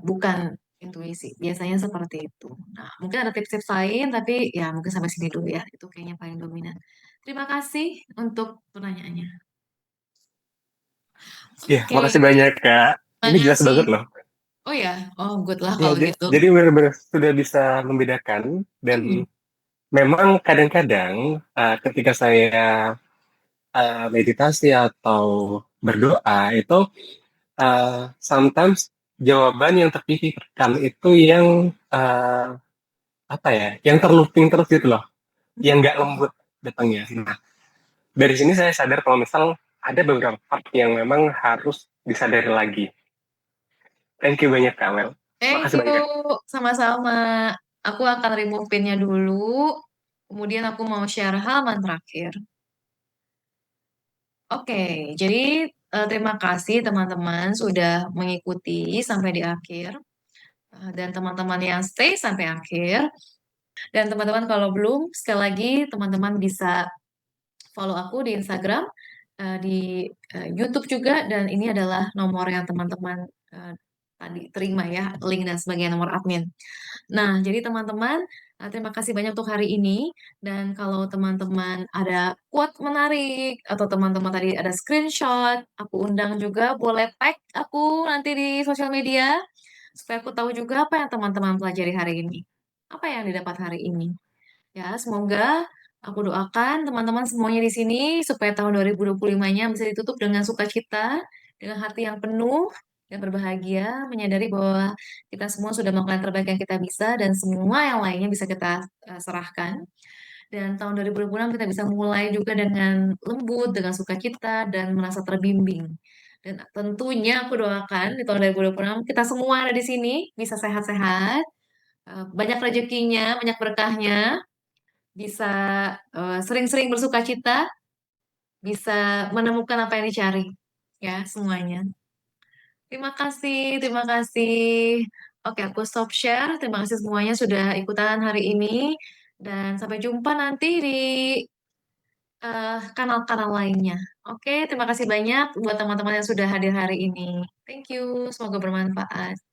Bukan intuisi. Biasanya seperti itu. Nah, mungkin ada tips-tips lain, tapi ya mungkin sampai sini dulu ya. Itu kayaknya paling dominan. Terima kasih untuk pertanyaannya. Iya, Oke, makasih banyak Kak. Ini terima jelas kasih. banget loh. Oh ya, oh good lah Ya, kalau gitu. jadi benar-benar sudah bisa membedakan dan Hmm. memang kadang-kadang ketika saya meditasi atau berdoa itu sometimes jawaban yang terpikirkan itu yang apa ya, yang terlooping terus gitu loh, yang nggak lembut datangnya. Nah, dari sini saya sadar kalau misal ada beberapa part yang memang harus disadari lagi. Thank you banyak Kak Mel. Thank Makasih you, banyak. sama-sama. Aku akan remove pinnya dulu. Kemudian aku mau share halaman terakhir. Oke, jadi terima kasih teman-teman sudah mengikuti sampai di akhir. Dan teman-teman yang stay sampai akhir. Dan teman-teman kalau belum, sekali lagi teman-teman bisa follow aku di Instagram, di YouTube juga, dan ini adalah nomor yang teman-teman tadi terima ya, link dan sebagai nomor admin. Nah, jadi teman-teman, terima kasih banyak untuk hari ini. Dan kalau teman-teman ada quote menarik, atau teman-teman tadi ada screenshot, aku undang juga, boleh tag aku nanti di sosial media, supaya aku tahu juga apa yang teman-teman pelajari hari ini. Apa yang didapat hari ini. Ya, semoga aku doakan teman-teman semuanya di sini supaya tahun 2025-nya bisa ditutup dengan sukacita, dengan hati yang penuh dan berbahagia, menyadari bahwa kita semua sudah melakukan yang terbaik yang kita bisa dan semua yang lainnya bisa kita serahkan. Dan tahun 2026 kita bisa mulai juga dengan lembut, dengan sukacita dan merasa terbimbing. Dan tentunya aku doakan di tahun 2026 kita semua ada di sini bisa sehat-sehat, banyak rezekinya, banyak berkahnya, bisa sering-sering bersuka cita, bisa menemukan apa yang dicari, ya semuanya. Terima kasih, terima kasih. Oke, aku stop share. Terima kasih semuanya sudah ikutan hari ini. Dan sampai jumpa nanti di kanal-kanal lainnya. Oke, terima kasih banyak buat teman-teman yang sudah hadir hari ini. Thank you, semoga bermanfaat.